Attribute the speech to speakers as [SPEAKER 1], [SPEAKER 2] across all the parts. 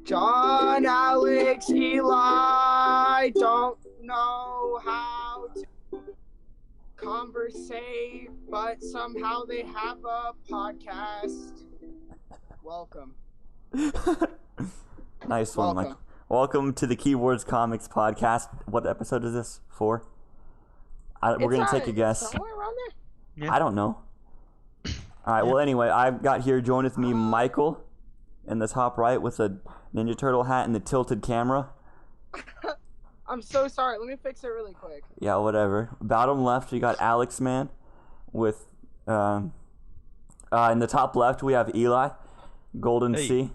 [SPEAKER 1] John, Alex, Eli don't know how to conversate, but somehow they have a podcast. Welcome.
[SPEAKER 2] Nice one, Michael. Welcome to the Keywords Comics podcast. What episode is this? 4? We're going to take a guess.
[SPEAKER 1] Somewhere around there?
[SPEAKER 2] Yeah. I don't know. All right, well, anyway, I've got here, join with me, Michael, in the top right with a Ninja Turtle hat and the tilted camera.
[SPEAKER 1] I'm so sorry. Let me fix it really quick.
[SPEAKER 2] Yeah, whatever. Bottom left, you got Alex Man with, in the top left, we have Eli, Golden Sea.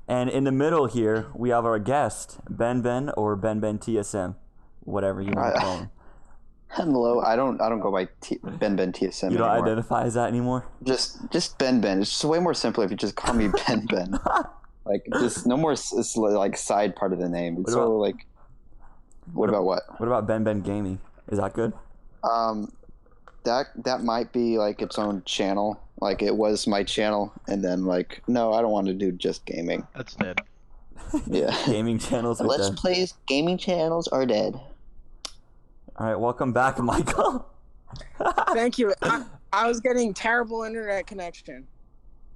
[SPEAKER 2] And in the middle here, we have our guest, Ben or Ben TSM, whatever you want to call him.
[SPEAKER 3] Hello, I don't go by Ben TSM.
[SPEAKER 2] You don't
[SPEAKER 3] anymore.
[SPEAKER 2] identify as that anymore?
[SPEAKER 3] Just Ben. It's just way more simpler if you just call me Ben. Like, just no more like side part of the name. It's so like. What about what?
[SPEAKER 2] What about Ben Gaming? Is that good?
[SPEAKER 3] That might be like its own channel. Like, it was my channel, and then like, no, I don't want to do just gaming.
[SPEAKER 4] That's dead.
[SPEAKER 3] Yeah.
[SPEAKER 2] Gaming channels are
[SPEAKER 3] Let's
[SPEAKER 2] dead.
[SPEAKER 3] Plays gaming channels are dead.
[SPEAKER 2] All right, welcome back, Michael.
[SPEAKER 1] Thank you. I was getting terrible internet connection.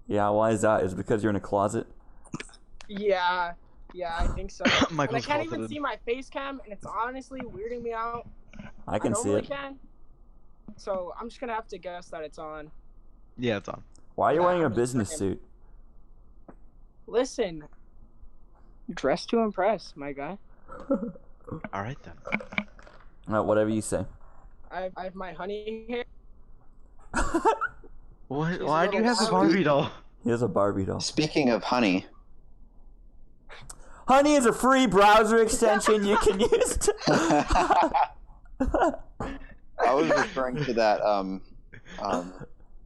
[SPEAKER 2] Yeah, why is that? Is it because you're in a closet?
[SPEAKER 1] Yeah, I think so. And I
[SPEAKER 4] Michael's
[SPEAKER 1] can't even
[SPEAKER 4] faulted.
[SPEAKER 1] see my face cam, and it's honestly weirding me out.
[SPEAKER 2] I can see it.
[SPEAKER 1] Can, so I'm just gonna have to guess that it's on.
[SPEAKER 4] Yeah, it's on.
[SPEAKER 2] Why are you wearing a business suit?
[SPEAKER 1] Listen, dress to impress, my guy.
[SPEAKER 4] All right then.
[SPEAKER 2] Whatever you say.
[SPEAKER 1] I have my honey here.
[SPEAKER 4] What?
[SPEAKER 1] She's
[SPEAKER 4] Why do you have a
[SPEAKER 1] little
[SPEAKER 4] Barbie doll?
[SPEAKER 2] He has a Barbie doll.
[SPEAKER 3] Speaking of honey.
[SPEAKER 2] Honey is a free browser extension you can use to...
[SPEAKER 3] I was referring to that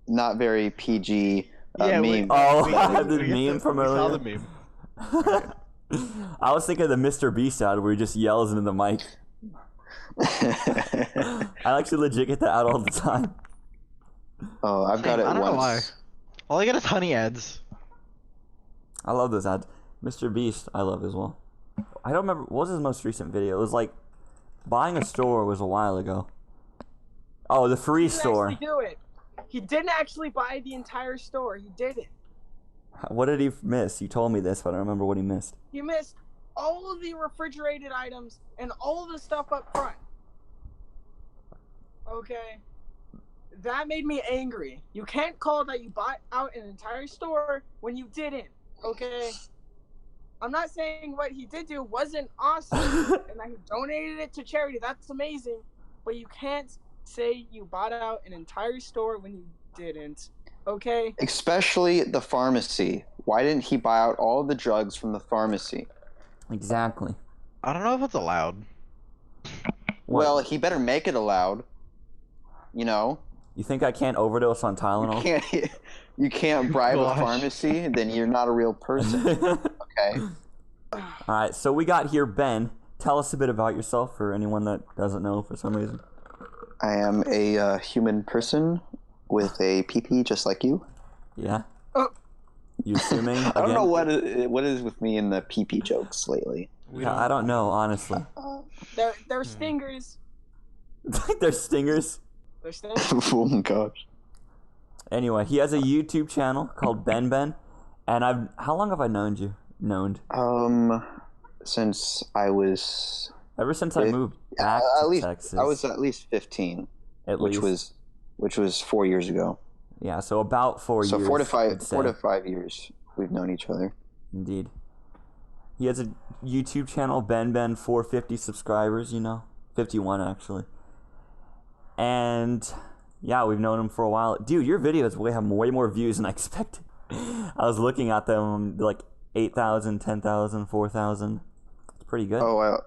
[SPEAKER 3] not very PG
[SPEAKER 4] Yeah,
[SPEAKER 3] meme.
[SPEAKER 2] The meme from
[SPEAKER 4] we saw
[SPEAKER 2] earlier.
[SPEAKER 4] the meme.
[SPEAKER 2] I was thinking of the Mr. Beast ad where he just yells into the mic. I actually legit get that out all the time.
[SPEAKER 3] Oh, I've got it
[SPEAKER 4] I don't
[SPEAKER 3] once.
[SPEAKER 4] know why. All I get is honey ads.
[SPEAKER 2] I love those ads. Mr. Beast, I love as well. I don't remember, what was his most recent video? It was like, buying a store was a while ago. Oh, the free
[SPEAKER 1] He didn't
[SPEAKER 2] store.
[SPEAKER 1] actually do it. He didn't actually buy the entire store. He did it.
[SPEAKER 2] What did he miss? You told me this, but I don't remember what he missed.
[SPEAKER 1] He missed all of the refrigerated items and all of the stuff up front. Okay. That made me angry. You can't call that you bought out an entire store when you didn't. Okay. I'm not saying what he did do wasn't awesome and that he donated it to charity. That's amazing. But you can't say you bought out an entire store when you didn't. Okay?
[SPEAKER 3] Especially the pharmacy. Why didn't he buy out all the drugs from the pharmacy?
[SPEAKER 2] Exactly.
[SPEAKER 4] I don't know if it's allowed.
[SPEAKER 2] What?
[SPEAKER 3] Well, he better make it allowed. You know?
[SPEAKER 2] You think I can't overdose on Tylenol?
[SPEAKER 3] You can't bribe a
[SPEAKER 4] Gosh.
[SPEAKER 3] pharmacy, then you're not a real person. Okay?
[SPEAKER 2] Alright, so we got here Ben. Tell us a bit about yourself for anyone that doesn't know for some reason.
[SPEAKER 3] I am a human person with a PP just like you.
[SPEAKER 2] Yeah?
[SPEAKER 1] Oh.
[SPEAKER 2] You assuming?
[SPEAKER 3] I don't
[SPEAKER 2] again?
[SPEAKER 3] know what is with me in the PP jokes lately.
[SPEAKER 2] Yeah, I don't know, honestly.
[SPEAKER 1] They're stingers.
[SPEAKER 2] They're stingers.
[SPEAKER 1] They're stingers.
[SPEAKER 3] Oh my gosh.
[SPEAKER 2] Anyway, he has a YouTube channel called Ben, and how long have I known you?
[SPEAKER 3] Since I was
[SPEAKER 2] Ever since I moved back
[SPEAKER 3] at
[SPEAKER 2] to
[SPEAKER 3] least
[SPEAKER 2] Texas.
[SPEAKER 3] I was at least 15, which was 4 years ago.
[SPEAKER 2] Yeah, so about 4 years.
[SPEAKER 3] So 4 to
[SPEAKER 2] I'd say.
[SPEAKER 3] 5 years we've known each other.
[SPEAKER 2] Indeed. He has a YouTube channel, Ben 450 subscribers, 51 actually. And yeah, we've known him for a while. Dude, your videos have way more views than I expected. I was looking at them, like 8,000, 10,000, 4,000. It's pretty good.
[SPEAKER 3] Oh, well.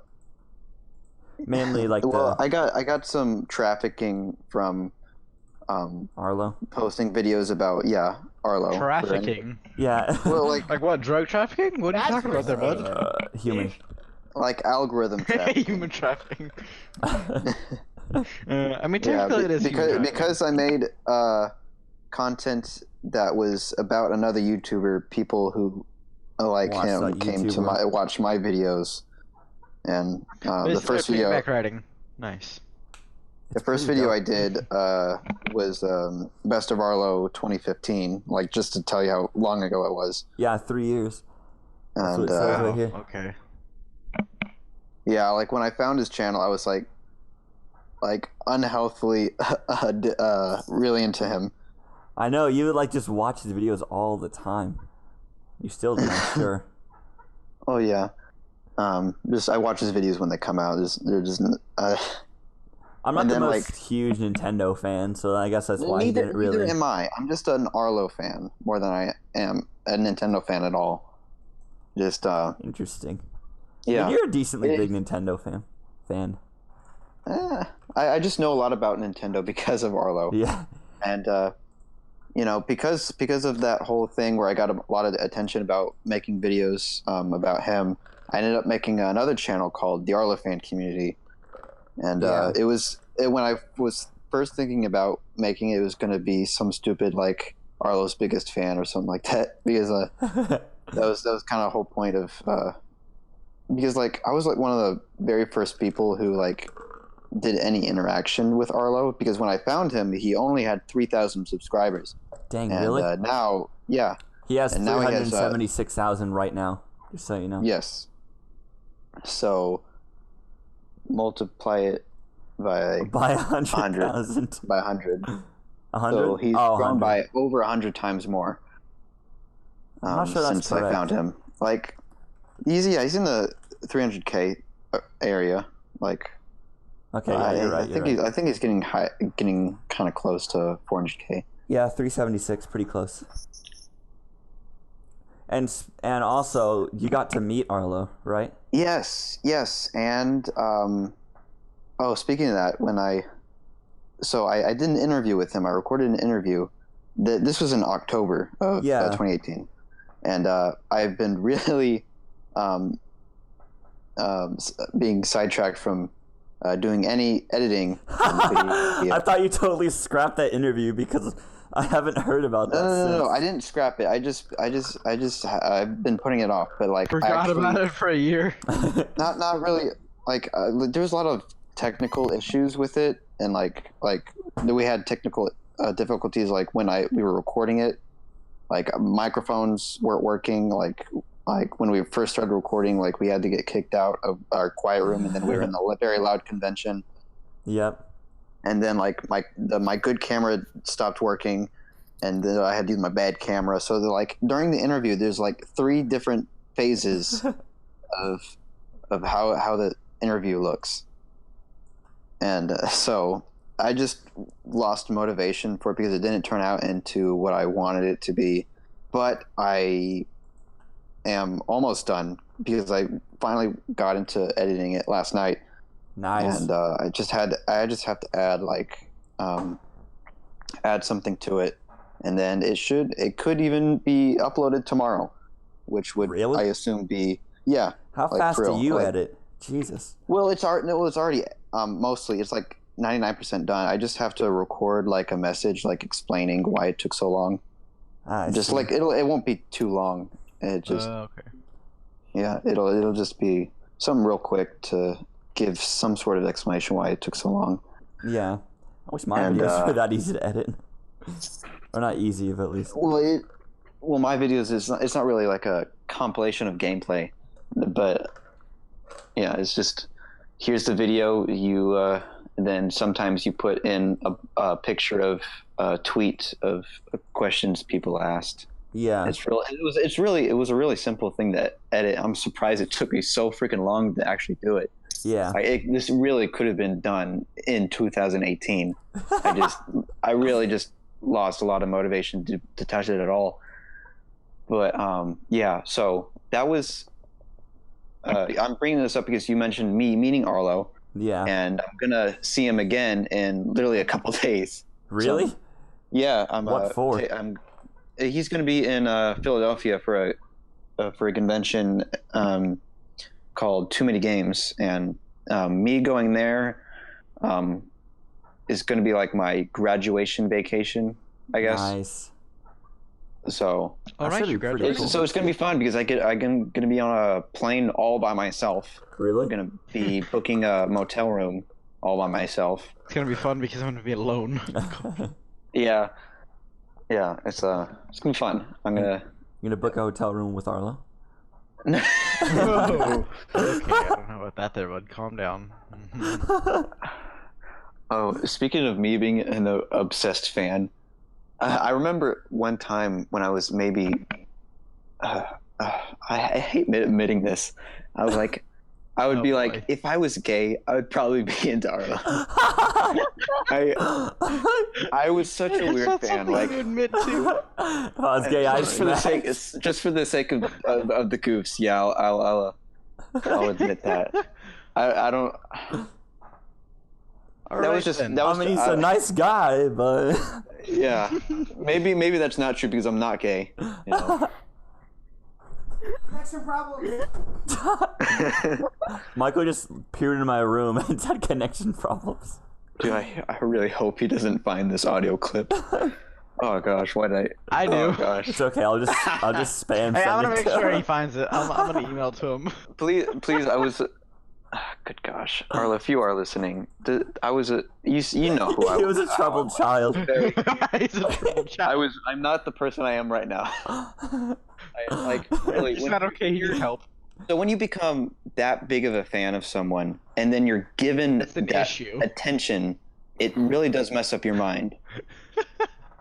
[SPEAKER 2] Mainly like
[SPEAKER 3] Well, I got some trafficking from
[SPEAKER 2] Arlo.
[SPEAKER 3] posting videos about Arlo.
[SPEAKER 4] Trafficking.
[SPEAKER 2] Yeah.
[SPEAKER 3] Well, like
[SPEAKER 4] Like what? Drug trafficking? What are you
[SPEAKER 1] That's
[SPEAKER 4] talking about there, bud?
[SPEAKER 2] Human.
[SPEAKER 3] like algorithm trafficking.
[SPEAKER 4] Human trafficking. I mean, technically it is human trafficking.
[SPEAKER 3] because I made content that was about another YouTuber. People who like
[SPEAKER 2] Watch
[SPEAKER 3] him
[SPEAKER 2] that
[SPEAKER 3] came to
[SPEAKER 2] YouTuber.
[SPEAKER 3] watch my videos, and the
[SPEAKER 4] It's
[SPEAKER 3] first video
[SPEAKER 4] piggyback riding. Nice.
[SPEAKER 3] the first
[SPEAKER 2] pretty
[SPEAKER 3] video
[SPEAKER 2] dope.
[SPEAKER 3] I did was Best of Arlo 2015, like just to tell you how long ago it was.
[SPEAKER 2] Yeah, 3 years. That's what
[SPEAKER 3] And
[SPEAKER 2] it says
[SPEAKER 4] Wow.
[SPEAKER 2] right here.
[SPEAKER 4] Okay.
[SPEAKER 3] yeah, like when I found his channel, I was like unhealthily really into him.
[SPEAKER 2] I know you would like just watch his videos all the time. You still do, I'm sure.
[SPEAKER 3] Oh yeah, just I watch his videos when they come out. They're just
[SPEAKER 2] I'm not
[SPEAKER 3] And
[SPEAKER 2] the
[SPEAKER 3] then,
[SPEAKER 2] most
[SPEAKER 3] like-
[SPEAKER 2] huge Nintendo fan, so I guess that's why he
[SPEAKER 3] neither
[SPEAKER 2] didn't really.
[SPEAKER 3] am I. I'm just an Arlo fan more than I am a Nintendo fan at all. Just
[SPEAKER 2] Interesting.
[SPEAKER 3] yeah.
[SPEAKER 2] You're a decently
[SPEAKER 3] It-
[SPEAKER 2] big Nintendo fan.
[SPEAKER 3] I just know a lot about Nintendo because of Arlo,
[SPEAKER 2] Yeah.
[SPEAKER 3] and you know, because of that whole thing where I got a lot of attention about making videos about him, I ended up making another channel called the Arlo Fan Community, and
[SPEAKER 2] Yeah.
[SPEAKER 3] when I was first thinking about making it, it was going to be some stupid like Arlo's biggest fan or something like that, because that was kind of the whole point of because like I was like one of the very first people who like did any interaction with Arlo, because when I found him, he only had 3,000 subscribers.
[SPEAKER 2] Dang,
[SPEAKER 3] And
[SPEAKER 2] really?
[SPEAKER 3] now, yeah,
[SPEAKER 2] He has
[SPEAKER 3] and now he has,
[SPEAKER 2] 376,000 right now, just so you know.
[SPEAKER 3] yes. So multiply it by
[SPEAKER 2] By 100,000.
[SPEAKER 3] 100.
[SPEAKER 2] 100?
[SPEAKER 3] So he's
[SPEAKER 2] Oh,
[SPEAKER 3] grown
[SPEAKER 2] 100.
[SPEAKER 3] by over 100 times more.
[SPEAKER 2] I'm not sure that's
[SPEAKER 3] since I
[SPEAKER 2] correct.
[SPEAKER 3] found him. Like, he's in the 300K area. Like,
[SPEAKER 2] Okay, yeah, you're right.
[SPEAKER 3] I think he's getting kind of close to 400K.
[SPEAKER 2] Yeah, 376, pretty close. And also, you got to meet Arlo, right?
[SPEAKER 3] Yes, and oh, speaking of that, I did an interview with him. I recorded an interview. This was in October of 2018, and I've been really being sidetracked from doing any editing.
[SPEAKER 2] I thought you totally scrapped that interview because I haven't heard about that.
[SPEAKER 3] No, I didn't scrap it. I've been putting it off, but like
[SPEAKER 4] Forgot about it for a year.
[SPEAKER 3] not really. Like there was a lot of technical issues with it, and like we had technical difficulties like when we were recording it, like microphones weren't working, like when we first started recording, like we had to get kicked out of our quiet room, and then we were in the very loud convention.
[SPEAKER 2] Yep.
[SPEAKER 3] And then like my good camera stopped working, and then I had to use my bad camera. So like during the interview, there's like 3 different phases of how the interview looks, and so I just lost motivation for it because it didn't turn out into what I wanted it to be. But I am almost done because I finally got into editing it last night.
[SPEAKER 2] Nice.
[SPEAKER 3] And I just have to add add something to it, and then it could even be uploaded tomorrow, which would
[SPEAKER 2] Really?
[SPEAKER 3] I assume be
[SPEAKER 2] How
[SPEAKER 3] like,
[SPEAKER 2] fast
[SPEAKER 3] for
[SPEAKER 2] do
[SPEAKER 3] real,
[SPEAKER 2] you
[SPEAKER 3] like-
[SPEAKER 2] edit? Jesus.
[SPEAKER 3] Well, it's already mostly it's like 99% done. I just have to record like a message like explaining why it took so long.
[SPEAKER 2] I
[SPEAKER 3] Just
[SPEAKER 2] see.
[SPEAKER 3] like it won't be too long. It just
[SPEAKER 4] Okay.
[SPEAKER 3] it'll just be something real quick to give some sort of explanation why it took so long.
[SPEAKER 2] Yeah. I wish my
[SPEAKER 3] And,
[SPEAKER 2] videos were that easy to edit. Or not easy, but at least.
[SPEAKER 3] Well, my videos it's not really like a compilation of gameplay, but yeah, it's just here's the video. You and then sometimes you put in a picture of a tweet of questions people asked.
[SPEAKER 2] Yeah.
[SPEAKER 3] It was a really simple thing to edit. I'm surprised it took me so freaking long to actually do it.
[SPEAKER 2] Yeah.
[SPEAKER 3] This really could have been done in 2018. I really just lost a lot of motivation to touch it at all. But yeah, so that was. I'm bringing this up because you mentioned me meeting Arlo,
[SPEAKER 2] Yeah.
[SPEAKER 3] and I'm gonna see him again in literally a couple days.
[SPEAKER 2] Really?
[SPEAKER 3] So, yeah,
[SPEAKER 2] What for?
[SPEAKER 3] He's gonna be in Philadelphia for a convention called Too Many Games, and me going there is going to be like my graduation vacation, I guess.
[SPEAKER 2] Nice.
[SPEAKER 3] So
[SPEAKER 4] All
[SPEAKER 2] That
[SPEAKER 4] right,
[SPEAKER 2] should be pretty
[SPEAKER 4] congratulations.
[SPEAKER 3] so it's gonna be fun because I'm gonna be on a plane all by myself.
[SPEAKER 2] Really?
[SPEAKER 3] I'm gonna be booking a motel room all by myself.
[SPEAKER 4] It's gonna be fun because I'm gonna be alone.
[SPEAKER 3] Yeah, yeah. It's gonna be fun. I'm gonna.
[SPEAKER 2] You gonna book a hotel room with Arlo?
[SPEAKER 4] Whoa. Okay, I don't know about that there, bud. Calm down.
[SPEAKER 3] Oh, speaking of me being an obsessed fan, I remember one time when I was maybe. I hate admitting this. I was like, I would
[SPEAKER 4] Oh,
[SPEAKER 3] be
[SPEAKER 4] boy.
[SPEAKER 3] like, if I was gay, I would probably be into Arlo. I was such a
[SPEAKER 4] It's
[SPEAKER 3] weird
[SPEAKER 4] not
[SPEAKER 3] fan.
[SPEAKER 4] something
[SPEAKER 3] Like,
[SPEAKER 4] you admit to.
[SPEAKER 2] If I was gay, I'd
[SPEAKER 3] just for the
[SPEAKER 2] smash.
[SPEAKER 3] sake, just for the sake of the goofs. Yeah, I'll admit that. I don't.
[SPEAKER 4] All
[SPEAKER 3] That
[SPEAKER 4] right,
[SPEAKER 3] was just
[SPEAKER 4] then.
[SPEAKER 3] that
[SPEAKER 2] I
[SPEAKER 3] was.
[SPEAKER 2] mean, he's a nice guy, but
[SPEAKER 3] Yeah, maybe that's not true because I'm not gay. You know?
[SPEAKER 1] Connection problem.
[SPEAKER 2] Michael just peered into my room and had connection problems.
[SPEAKER 3] Dude, I really hope he doesn't find this audio clip. Oh gosh, why did
[SPEAKER 4] I do.
[SPEAKER 3] Oh gosh.
[SPEAKER 2] It's okay. I'll just spam.
[SPEAKER 4] Hey, I'm
[SPEAKER 2] send
[SPEAKER 4] gonna
[SPEAKER 2] it
[SPEAKER 4] make
[SPEAKER 2] to
[SPEAKER 4] sure
[SPEAKER 2] him.
[SPEAKER 4] he finds it. I'm gonna email it to him.
[SPEAKER 3] Please, I was. Good gosh, Arlo, if you are listening, I was a. You know who I was.
[SPEAKER 2] He was a troubled child.
[SPEAKER 4] He's a troubled child.
[SPEAKER 3] I'm not the person I am right now. Like really.
[SPEAKER 4] It's not okay. He needs help.
[SPEAKER 3] So when you become that big of a fan of someone, and then you're given
[SPEAKER 4] That's an
[SPEAKER 3] that
[SPEAKER 4] issue.
[SPEAKER 3] attention, it really does mess up your mind.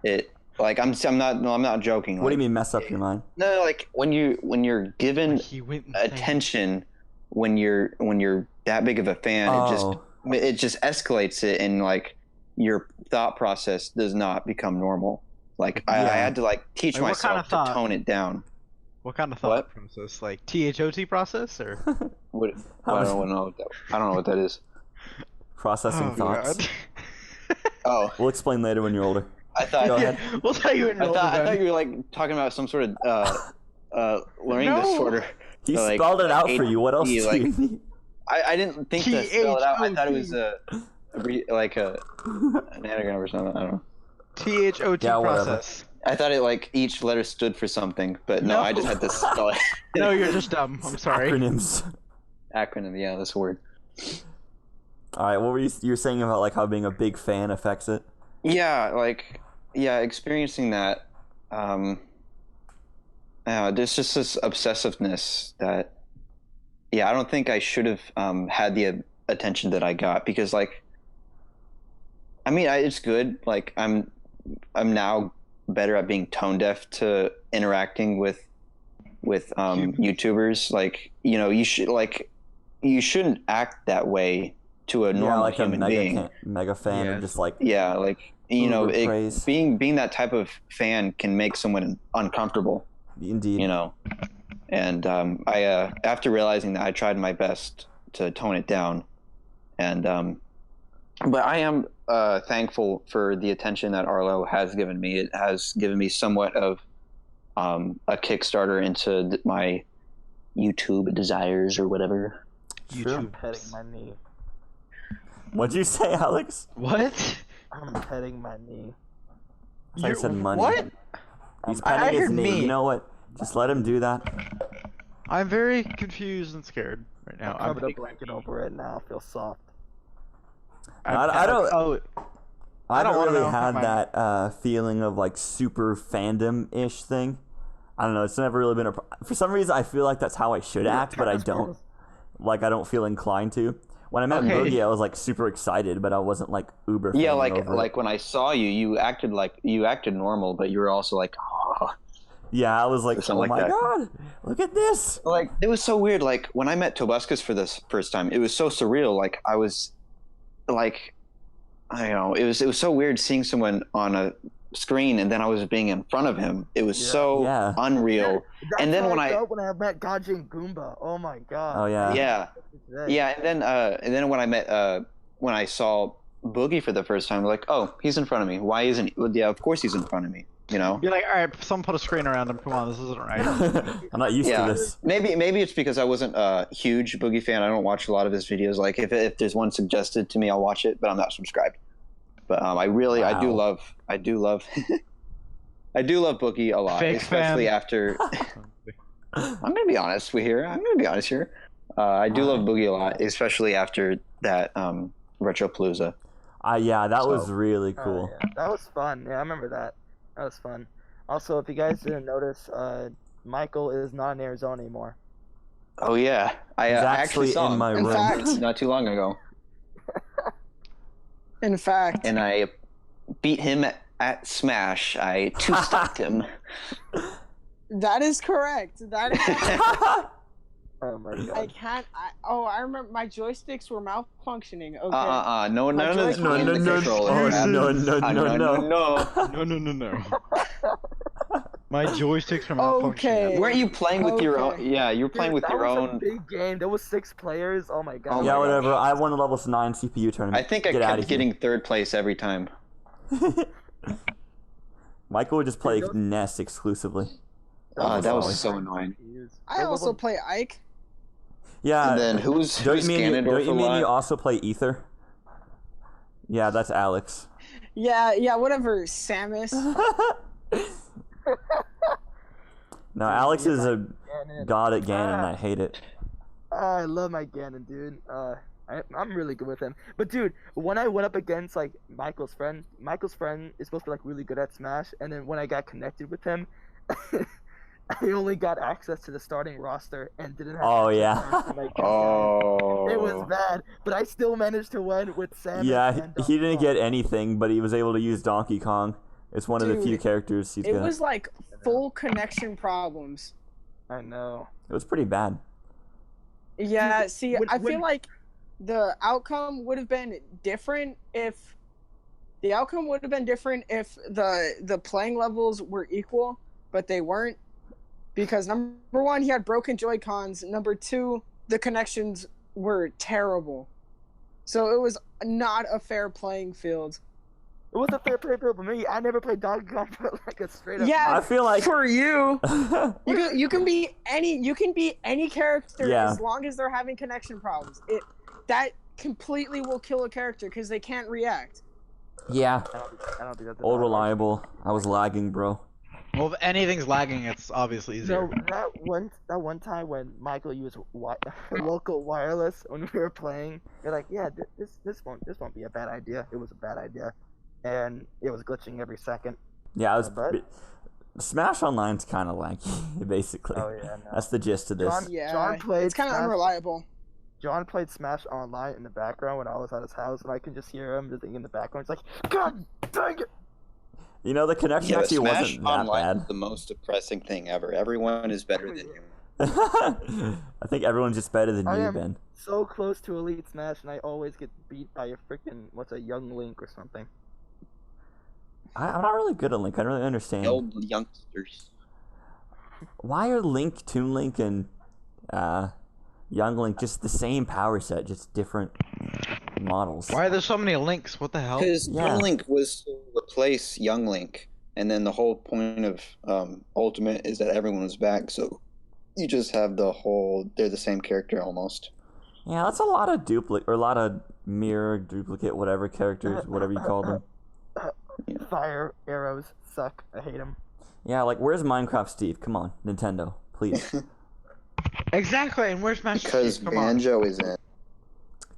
[SPEAKER 3] It like I'm not joking.
[SPEAKER 2] What do you
[SPEAKER 3] like,
[SPEAKER 2] mean mess up your mind?
[SPEAKER 3] No, like when you're given
[SPEAKER 4] He went insane.
[SPEAKER 3] attention when you're that big of a fan,
[SPEAKER 2] Oh,
[SPEAKER 3] it just escalates it, and like your thought process does not become normal. Like I
[SPEAKER 2] Yeah.
[SPEAKER 3] had to like teach
[SPEAKER 4] Like, what kind
[SPEAKER 3] myself
[SPEAKER 4] of thought?
[SPEAKER 3] to tone it down.
[SPEAKER 4] What kind of thought process? Like THOT process or?
[SPEAKER 3] What?
[SPEAKER 2] How
[SPEAKER 3] I
[SPEAKER 2] was-
[SPEAKER 3] don't know. I don't know what that is.
[SPEAKER 2] processing
[SPEAKER 4] Oh,
[SPEAKER 2] thoughts.
[SPEAKER 4] God.
[SPEAKER 3] Oh,
[SPEAKER 2] We'll explain later when you're older.
[SPEAKER 3] I thought.
[SPEAKER 2] Go
[SPEAKER 4] Yeah,
[SPEAKER 2] ahead.
[SPEAKER 4] we'll tell you in
[SPEAKER 3] I
[SPEAKER 4] real
[SPEAKER 3] thought
[SPEAKER 4] then.
[SPEAKER 3] you were like talking about some sort of learning
[SPEAKER 4] No.
[SPEAKER 3] disorder.
[SPEAKER 2] He
[SPEAKER 3] Like,
[SPEAKER 2] spelled it out for you. What else do
[SPEAKER 3] ADHD,
[SPEAKER 2] you
[SPEAKER 3] like-
[SPEAKER 2] need?
[SPEAKER 3] I didn't think to spell it out. I thought it was
[SPEAKER 4] THOT.
[SPEAKER 3] an anagram or something. I don't know.
[SPEAKER 4] THOT
[SPEAKER 2] Yeah, whatever.
[SPEAKER 4] process.
[SPEAKER 3] I thought it like each letter stood for something, but no,
[SPEAKER 4] No.
[SPEAKER 3] I just had to spell it.
[SPEAKER 4] No, you're just dumb. I'm sorry.
[SPEAKER 2] Acronyms.
[SPEAKER 3] Acronym, yeah, that's a word.
[SPEAKER 2] All right. What were you were saying about like how being a big fan affects it?
[SPEAKER 3] Yeah, experiencing that. There's just this obsessiveness that, I don't think I should have had the attention that I got because, like, I mean, it's good. Like, I'm now better at being tone deaf to interacting with YouTubers. Like, you shouldn't act that way to a normal
[SPEAKER 2] like
[SPEAKER 3] human
[SPEAKER 2] a
[SPEAKER 3] being.
[SPEAKER 2] mega fan, or
[SPEAKER 4] Yes.
[SPEAKER 2] just like
[SPEAKER 3] Yeah, like
[SPEAKER 2] Uber praise.
[SPEAKER 3] being that type of fan can make someone uncomfortable,
[SPEAKER 2] indeed.
[SPEAKER 3] And I after realizing that, I tried my best to tone it down, and but I am thankful for the attention that Arlo has given me. It has given me somewhat of a Kickstarter into my YouTube desires or whatever.
[SPEAKER 2] Sure.
[SPEAKER 5] Petting my knee.
[SPEAKER 2] What'd you say, Alex?
[SPEAKER 4] What?
[SPEAKER 5] I'm petting my knee.
[SPEAKER 2] I thought you said money.
[SPEAKER 4] What?
[SPEAKER 2] He's
[SPEAKER 4] I
[SPEAKER 2] petting his
[SPEAKER 4] heard
[SPEAKER 2] knee.
[SPEAKER 4] me.
[SPEAKER 2] You know what? Just let him do that.
[SPEAKER 4] I'm very confused and scared right now.
[SPEAKER 5] I put a blanket over it now. I feel soft.
[SPEAKER 2] I don't-
[SPEAKER 4] Oh,
[SPEAKER 2] I don't
[SPEAKER 4] wanna
[SPEAKER 2] really
[SPEAKER 4] know
[SPEAKER 2] have
[SPEAKER 4] my-
[SPEAKER 2] that feeling of like super fandom-ish thing. I don't know. It's never really been a. For some reason, I feel like that's how I should act, but I don't. Like, I don't feel inclined to. When I met
[SPEAKER 4] Okay.
[SPEAKER 2] Boogie, I was like super excited, but I wasn't like uber.
[SPEAKER 3] Yeah,
[SPEAKER 2] fanning over it.
[SPEAKER 3] like when I saw you, you acted normal, but you were also like, oh.
[SPEAKER 2] Yeah, I was like,
[SPEAKER 3] Something
[SPEAKER 2] oh
[SPEAKER 3] like
[SPEAKER 2] my
[SPEAKER 3] that.
[SPEAKER 2] god, look at this.
[SPEAKER 3] Like it was so weird. Like when I met Tobuscus for this first time, it was so surreal. Like I was, like, I don't know, it was so weird seeing someone on a screen and then I was being in front of him. It was so
[SPEAKER 2] Yeah.
[SPEAKER 3] unreal.
[SPEAKER 5] That's
[SPEAKER 3] And then
[SPEAKER 5] how
[SPEAKER 3] when
[SPEAKER 5] I felt when I met Gaji and Goomba. Oh my god.
[SPEAKER 2] Oh yeah.
[SPEAKER 3] Yeah, and then when I met when I saw Boogie for the first time, like, oh, he's in front of me. Why isn't he? Well, yeah, of course he's in front of me. You know.
[SPEAKER 4] Be like, all right, someone put a screen around him. Come on, this isn't right.
[SPEAKER 2] I'm not used
[SPEAKER 3] Yeah.
[SPEAKER 2] to this.
[SPEAKER 3] Maybe it's because I wasn't a huge Boogie fan. I don't watch a lot of his videos. Like if there's one suggested to me, I'll watch it, but I'm not subscribed. But I do
[SPEAKER 2] Wow.
[SPEAKER 3] love I do love Boogie a lot,
[SPEAKER 4] Fake
[SPEAKER 3] especially
[SPEAKER 4] fan.
[SPEAKER 3] after. I'm gonna be honest here. I do love Boogie a lot, especially after that Retropalooza.
[SPEAKER 2] Yeah, that was
[SPEAKER 3] So-
[SPEAKER 2] really
[SPEAKER 5] Oh,
[SPEAKER 2] cool.
[SPEAKER 5] yeah. That was fun. Yeah, I remember that. That was fun. Also, if you guys didn't notice, Michael is not in Arizona anymore.
[SPEAKER 3] Oh yeah, I
[SPEAKER 2] He's
[SPEAKER 3] actually
[SPEAKER 2] actually
[SPEAKER 3] saw
[SPEAKER 2] in
[SPEAKER 3] him
[SPEAKER 2] my
[SPEAKER 1] In
[SPEAKER 2] room.
[SPEAKER 1] fact-
[SPEAKER 3] not too long ago,
[SPEAKER 1] In fact,
[SPEAKER 3] and I beat him at Smash. I two-stopped him.
[SPEAKER 1] that is correct. That is.
[SPEAKER 5] Oh my
[SPEAKER 1] I
[SPEAKER 5] god.
[SPEAKER 1] can't. I remember my joysticks were malfunctioning. Okay.
[SPEAKER 3] No, none of this.
[SPEAKER 1] No,
[SPEAKER 3] playing
[SPEAKER 1] no,
[SPEAKER 3] the
[SPEAKER 1] no,
[SPEAKER 3] controller
[SPEAKER 2] oh,
[SPEAKER 3] crap.
[SPEAKER 2] no, no,
[SPEAKER 3] No,
[SPEAKER 2] no, no.
[SPEAKER 3] no.
[SPEAKER 4] No. My joysticks are
[SPEAKER 1] Okay.
[SPEAKER 4] malfunctioning.
[SPEAKER 3] Weren't you playing with your own?
[SPEAKER 1] Okay.
[SPEAKER 3] Yeah, you were playing
[SPEAKER 5] Dude,
[SPEAKER 3] with
[SPEAKER 5] that
[SPEAKER 3] your
[SPEAKER 5] was a
[SPEAKER 3] own.
[SPEAKER 5] big game. There was 6 players. Oh my god.
[SPEAKER 3] Oh
[SPEAKER 2] Yeah,
[SPEAKER 3] my
[SPEAKER 2] whatever.
[SPEAKER 3] gosh.
[SPEAKER 2] I won the level 9 CPU tournament.
[SPEAKER 3] I think I
[SPEAKER 2] Get outta
[SPEAKER 3] kept
[SPEAKER 2] here.
[SPEAKER 3] getting third place every time.
[SPEAKER 2] Michael would just play
[SPEAKER 5] Dude,
[SPEAKER 2] Ness exclusively.
[SPEAKER 3] That was
[SPEAKER 2] always
[SPEAKER 3] so annoying.
[SPEAKER 1] I also play Ike.
[SPEAKER 2] Yeah.
[SPEAKER 3] And then who's
[SPEAKER 2] don't you mean
[SPEAKER 3] Ganondorf a
[SPEAKER 2] you
[SPEAKER 3] lot?
[SPEAKER 2] also play Ether? Yeah, that's Alex.
[SPEAKER 1] Yeah, whatever. Samus.
[SPEAKER 2] No, Alex is a
[SPEAKER 5] Ganon.
[SPEAKER 2] god at Ganon, and I hate it.
[SPEAKER 5] I love my Ganon, dude. I'm really good with him. But dude, when I went up against like Michael's friend is supposed to be like really good at Smash, and then when I got connected with him, I only got access to the starting roster and didn't have.
[SPEAKER 2] Oh,
[SPEAKER 5] access
[SPEAKER 2] yeah.
[SPEAKER 5] to my Ganon.
[SPEAKER 3] Oh.
[SPEAKER 5] It was bad, but I still managed to win with Samus.
[SPEAKER 2] Yeah,
[SPEAKER 5] and
[SPEAKER 2] he didn't
[SPEAKER 5] Donkey
[SPEAKER 2] get
[SPEAKER 5] Kong.
[SPEAKER 2] anything, but he was able to use Donkey Kong. It's one of the few
[SPEAKER 1] Dude,
[SPEAKER 2] characters he's
[SPEAKER 1] It
[SPEAKER 2] good.
[SPEAKER 1] was like full connection problems.
[SPEAKER 5] I know.
[SPEAKER 2] It was pretty bad.
[SPEAKER 1] Yeah,
[SPEAKER 5] Dude,
[SPEAKER 1] see, I feel like the outcome would have been different if the playing levels were equal, but they weren't. Because number one, he had broken Joy-Cons. Number two, the connections were terrible. So it was not a fair playing field.
[SPEAKER 5] It was a fair play field for me. I never played Donkey Kong for like a straight up.
[SPEAKER 1] Yeah,
[SPEAKER 2] I feel like
[SPEAKER 1] for you, you can be any character
[SPEAKER 2] Yeah.
[SPEAKER 1] as long as they're having connection problems. That completely will kill a character because they can't react.
[SPEAKER 2] yeah,
[SPEAKER 5] I don't think that's
[SPEAKER 2] old reliable. I was lagging, bro.
[SPEAKER 4] Well, if anything's lagging, it's obviously easier.
[SPEAKER 5] No, that one time when Michael used local wireless when we were playing, you're like, yeah, this won't be a bad idea. It was a bad idea, and it was glitching every second.
[SPEAKER 2] Yeah, I was.
[SPEAKER 5] But-
[SPEAKER 2] Smash Online's kind of laggy, basically.
[SPEAKER 5] Oh yeah, no.
[SPEAKER 2] That's the gist of this.
[SPEAKER 1] Yeah,
[SPEAKER 5] John played
[SPEAKER 1] it's kind of
[SPEAKER 5] Smash-
[SPEAKER 1] unreliable.
[SPEAKER 5] John played Smash Online in the background when I was at his house, and I can just hear him just in the background. It's like, God dang it!
[SPEAKER 2] You know, the connection
[SPEAKER 3] Yeah, but
[SPEAKER 2] actually
[SPEAKER 3] Smash
[SPEAKER 2] wasn't that
[SPEAKER 3] Online
[SPEAKER 2] bad.
[SPEAKER 3] is the most depressing thing ever. Everyone is better than you.
[SPEAKER 2] I think everyone's just better than
[SPEAKER 5] I
[SPEAKER 2] you,
[SPEAKER 5] am-
[SPEAKER 2] Ben.
[SPEAKER 5] So close to Elite Smash, and I always get beat by a freaking young Link or something.
[SPEAKER 2] I'm not really good at Link. I don't really understand.
[SPEAKER 3] The old youngsters.
[SPEAKER 2] Why are Link, Toon Link, and Young Link just the same power set, just different models?
[SPEAKER 4] Why are there so many links? What the hell?
[SPEAKER 3] Because
[SPEAKER 2] Yeah.
[SPEAKER 3] Young Link was to replace Young Link, and then the whole point of Ultimate is that everyone was back, so you just have they're the same character almost.
[SPEAKER 2] Yeah, that's a lot of duplicate or a lot of mirror duplicate, whatever characters, whatever you call them.
[SPEAKER 5] Fire arrows suck. I hate them.
[SPEAKER 2] Yeah, like where's Minecraft Steve? Come on, Nintendo, please.
[SPEAKER 4] Exactly, and where's Master
[SPEAKER 3] Because
[SPEAKER 4] Chief? Come on.
[SPEAKER 3] Banjo is in.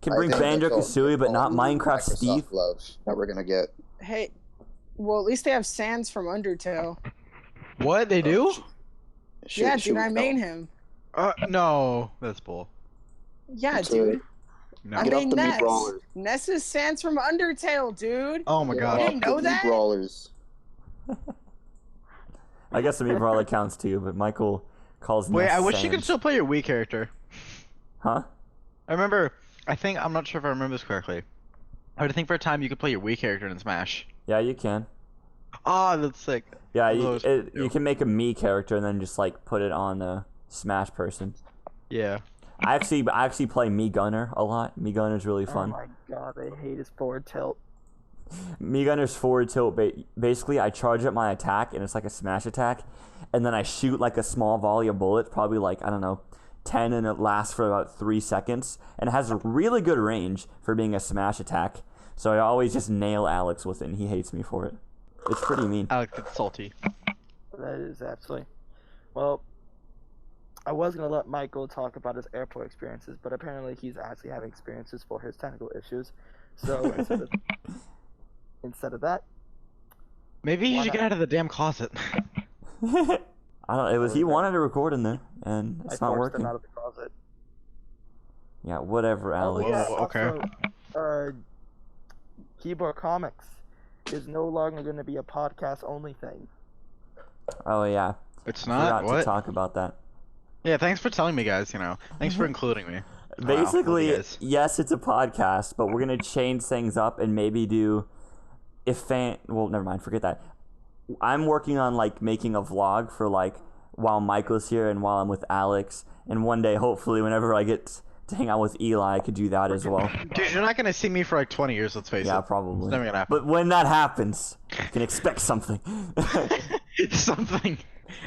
[SPEAKER 2] Can
[SPEAKER 3] I
[SPEAKER 2] bring
[SPEAKER 3] think
[SPEAKER 2] Banjo
[SPEAKER 3] that's all-
[SPEAKER 2] Kazooie, but not
[SPEAKER 3] all
[SPEAKER 2] Minecraft
[SPEAKER 3] Microsoft
[SPEAKER 2] Steve.
[SPEAKER 3] love that we're gonna get.
[SPEAKER 1] Hey, well, at least they have Sans from Undertale.
[SPEAKER 4] What they do?
[SPEAKER 1] Yeah,
[SPEAKER 3] Should
[SPEAKER 1] dude,
[SPEAKER 3] we
[SPEAKER 1] I
[SPEAKER 3] go?
[SPEAKER 1] main him.
[SPEAKER 4] No, that's bull.
[SPEAKER 1] Yeah,
[SPEAKER 3] That's
[SPEAKER 1] dude.
[SPEAKER 3] it.
[SPEAKER 4] No.
[SPEAKER 1] I
[SPEAKER 3] Get off
[SPEAKER 1] mean
[SPEAKER 3] the Mii
[SPEAKER 1] Ness.
[SPEAKER 3] Brawlers.
[SPEAKER 1] Ness is Sans from Undertale, dude.
[SPEAKER 4] Oh my
[SPEAKER 3] Get
[SPEAKER 4] god.
[SPEAKER 1] You
[SPEAKER 3] off
[SPEAKER 1] didn't know
[SPEAKER 3] the Mii
[SPEAKER 1] that?
[SPEAKER 3] Brawlers.
[SPEAKER 2] I guess the Mii Brawler counts too, but Michael calls.
[SPEAKER 4] Wait,
[SPEAKER 2] Ness
[SPEAKER 4] I wish you could
[SPEAKER 2] Sans.
[SPEAKER 4] still play your Wii character.
[SPEAKER 2] Huh?
[SPEAKER 4] I remember. I'm not sure if I remember this correctly. I think for a time you could play your Wii character in Smash.
[SPEAKER 2] Yeah, you can.
[SPEAKER 4] Ah, that's sick.
[SPEAKER 2] Yeah,
[SPEAKER 4] Those-
[SPEAKER 2] you can make a Mii character and then just like put it on a Smash person.
[SPEAKER 4] Yeah.
[SPEAKER 2] I actually play Mii Gunner a lot. Mii Gunner's really
[SPEAKER 5] Oh
[SPEAKER 2] fun.
[SPEAKER 5] my god, I hate his forward tilt.
[SPEAKER 2] Mii Gunner's forward tilt. Basically, I charge up my attack and it's like a smash attack, and then I shoot like a small volley of bullets, probably like I don't know, 10, and it lasts for about 3 seconds, and it has a really good range for being a smash attack. So I always just nail Alex with it, and he hates me for it. It's pretty mean.
[SPEAKER 4] Alex gets salty.
[SPEAKER 5] that is absolutely. Well, I was gonna let Michael talk about his airport experiences, but apparently he's actually having experiences for his technical issues. So instead of that,
[SPEAKER 4] Maybe he
[SPEAKER 5] Why
[SPEAKER 4] should
[SPEAKER 5] not?
[SPEAKER 4] get out of the damn closet.
[SPEAKER 2] I don't. It was he wanted to record in there, and
[SPEAKER 5] I
[SPEAKER 2] it's not
[SPEAKER 5] forced him
[SPEAKER 2] working.
[SPEAKER 5] out of the closet.
[SPEAKER 2] Yeah, whatever, Alex.
[SPEAKER 5] Oh, yeah,
[SPEAKER 4] Whoa, okay.
[SPEAKER 5] Also, Keyboard Comics is no longer going to be a podcast only thing.
[SPEAKER 2] Oh yeah,
[SPEAKER 4] It's
[SPEAKER 2] I
[SPEAKER 4] not?
[SPEAKER 2] forgot to
[SPEAKER 4] What?
[SPEAKER 2] talk about that.
[SPEAKER 4] Yeah, thanks for telling me, guys, Thanks for including me. Wow,
[SPEAKER 2] Basically,
[SPEAKER 4] love you guys.
[SPEAKER 2] yes, it's a podcast, but we're gonna change things up and maybe do well, never mind, forget that. I'm working on like making a vlog for like while Michael's here and while I'm with Alex, and one day hopefully whenever I get to hang out with Eli I could do that as well.
[SPEAKER 4] Dude, you're not gonna see me for like 20 years, let's face
[SPEAKER 2] Yeah,
[SPEAKER 4] it.
[SPEAKER 2] probably.
[SPEAKER 4] It's never gonna happen.
[SPEAKER 2] But when that happens, you can expect something.
[SPEAKER 4] Something.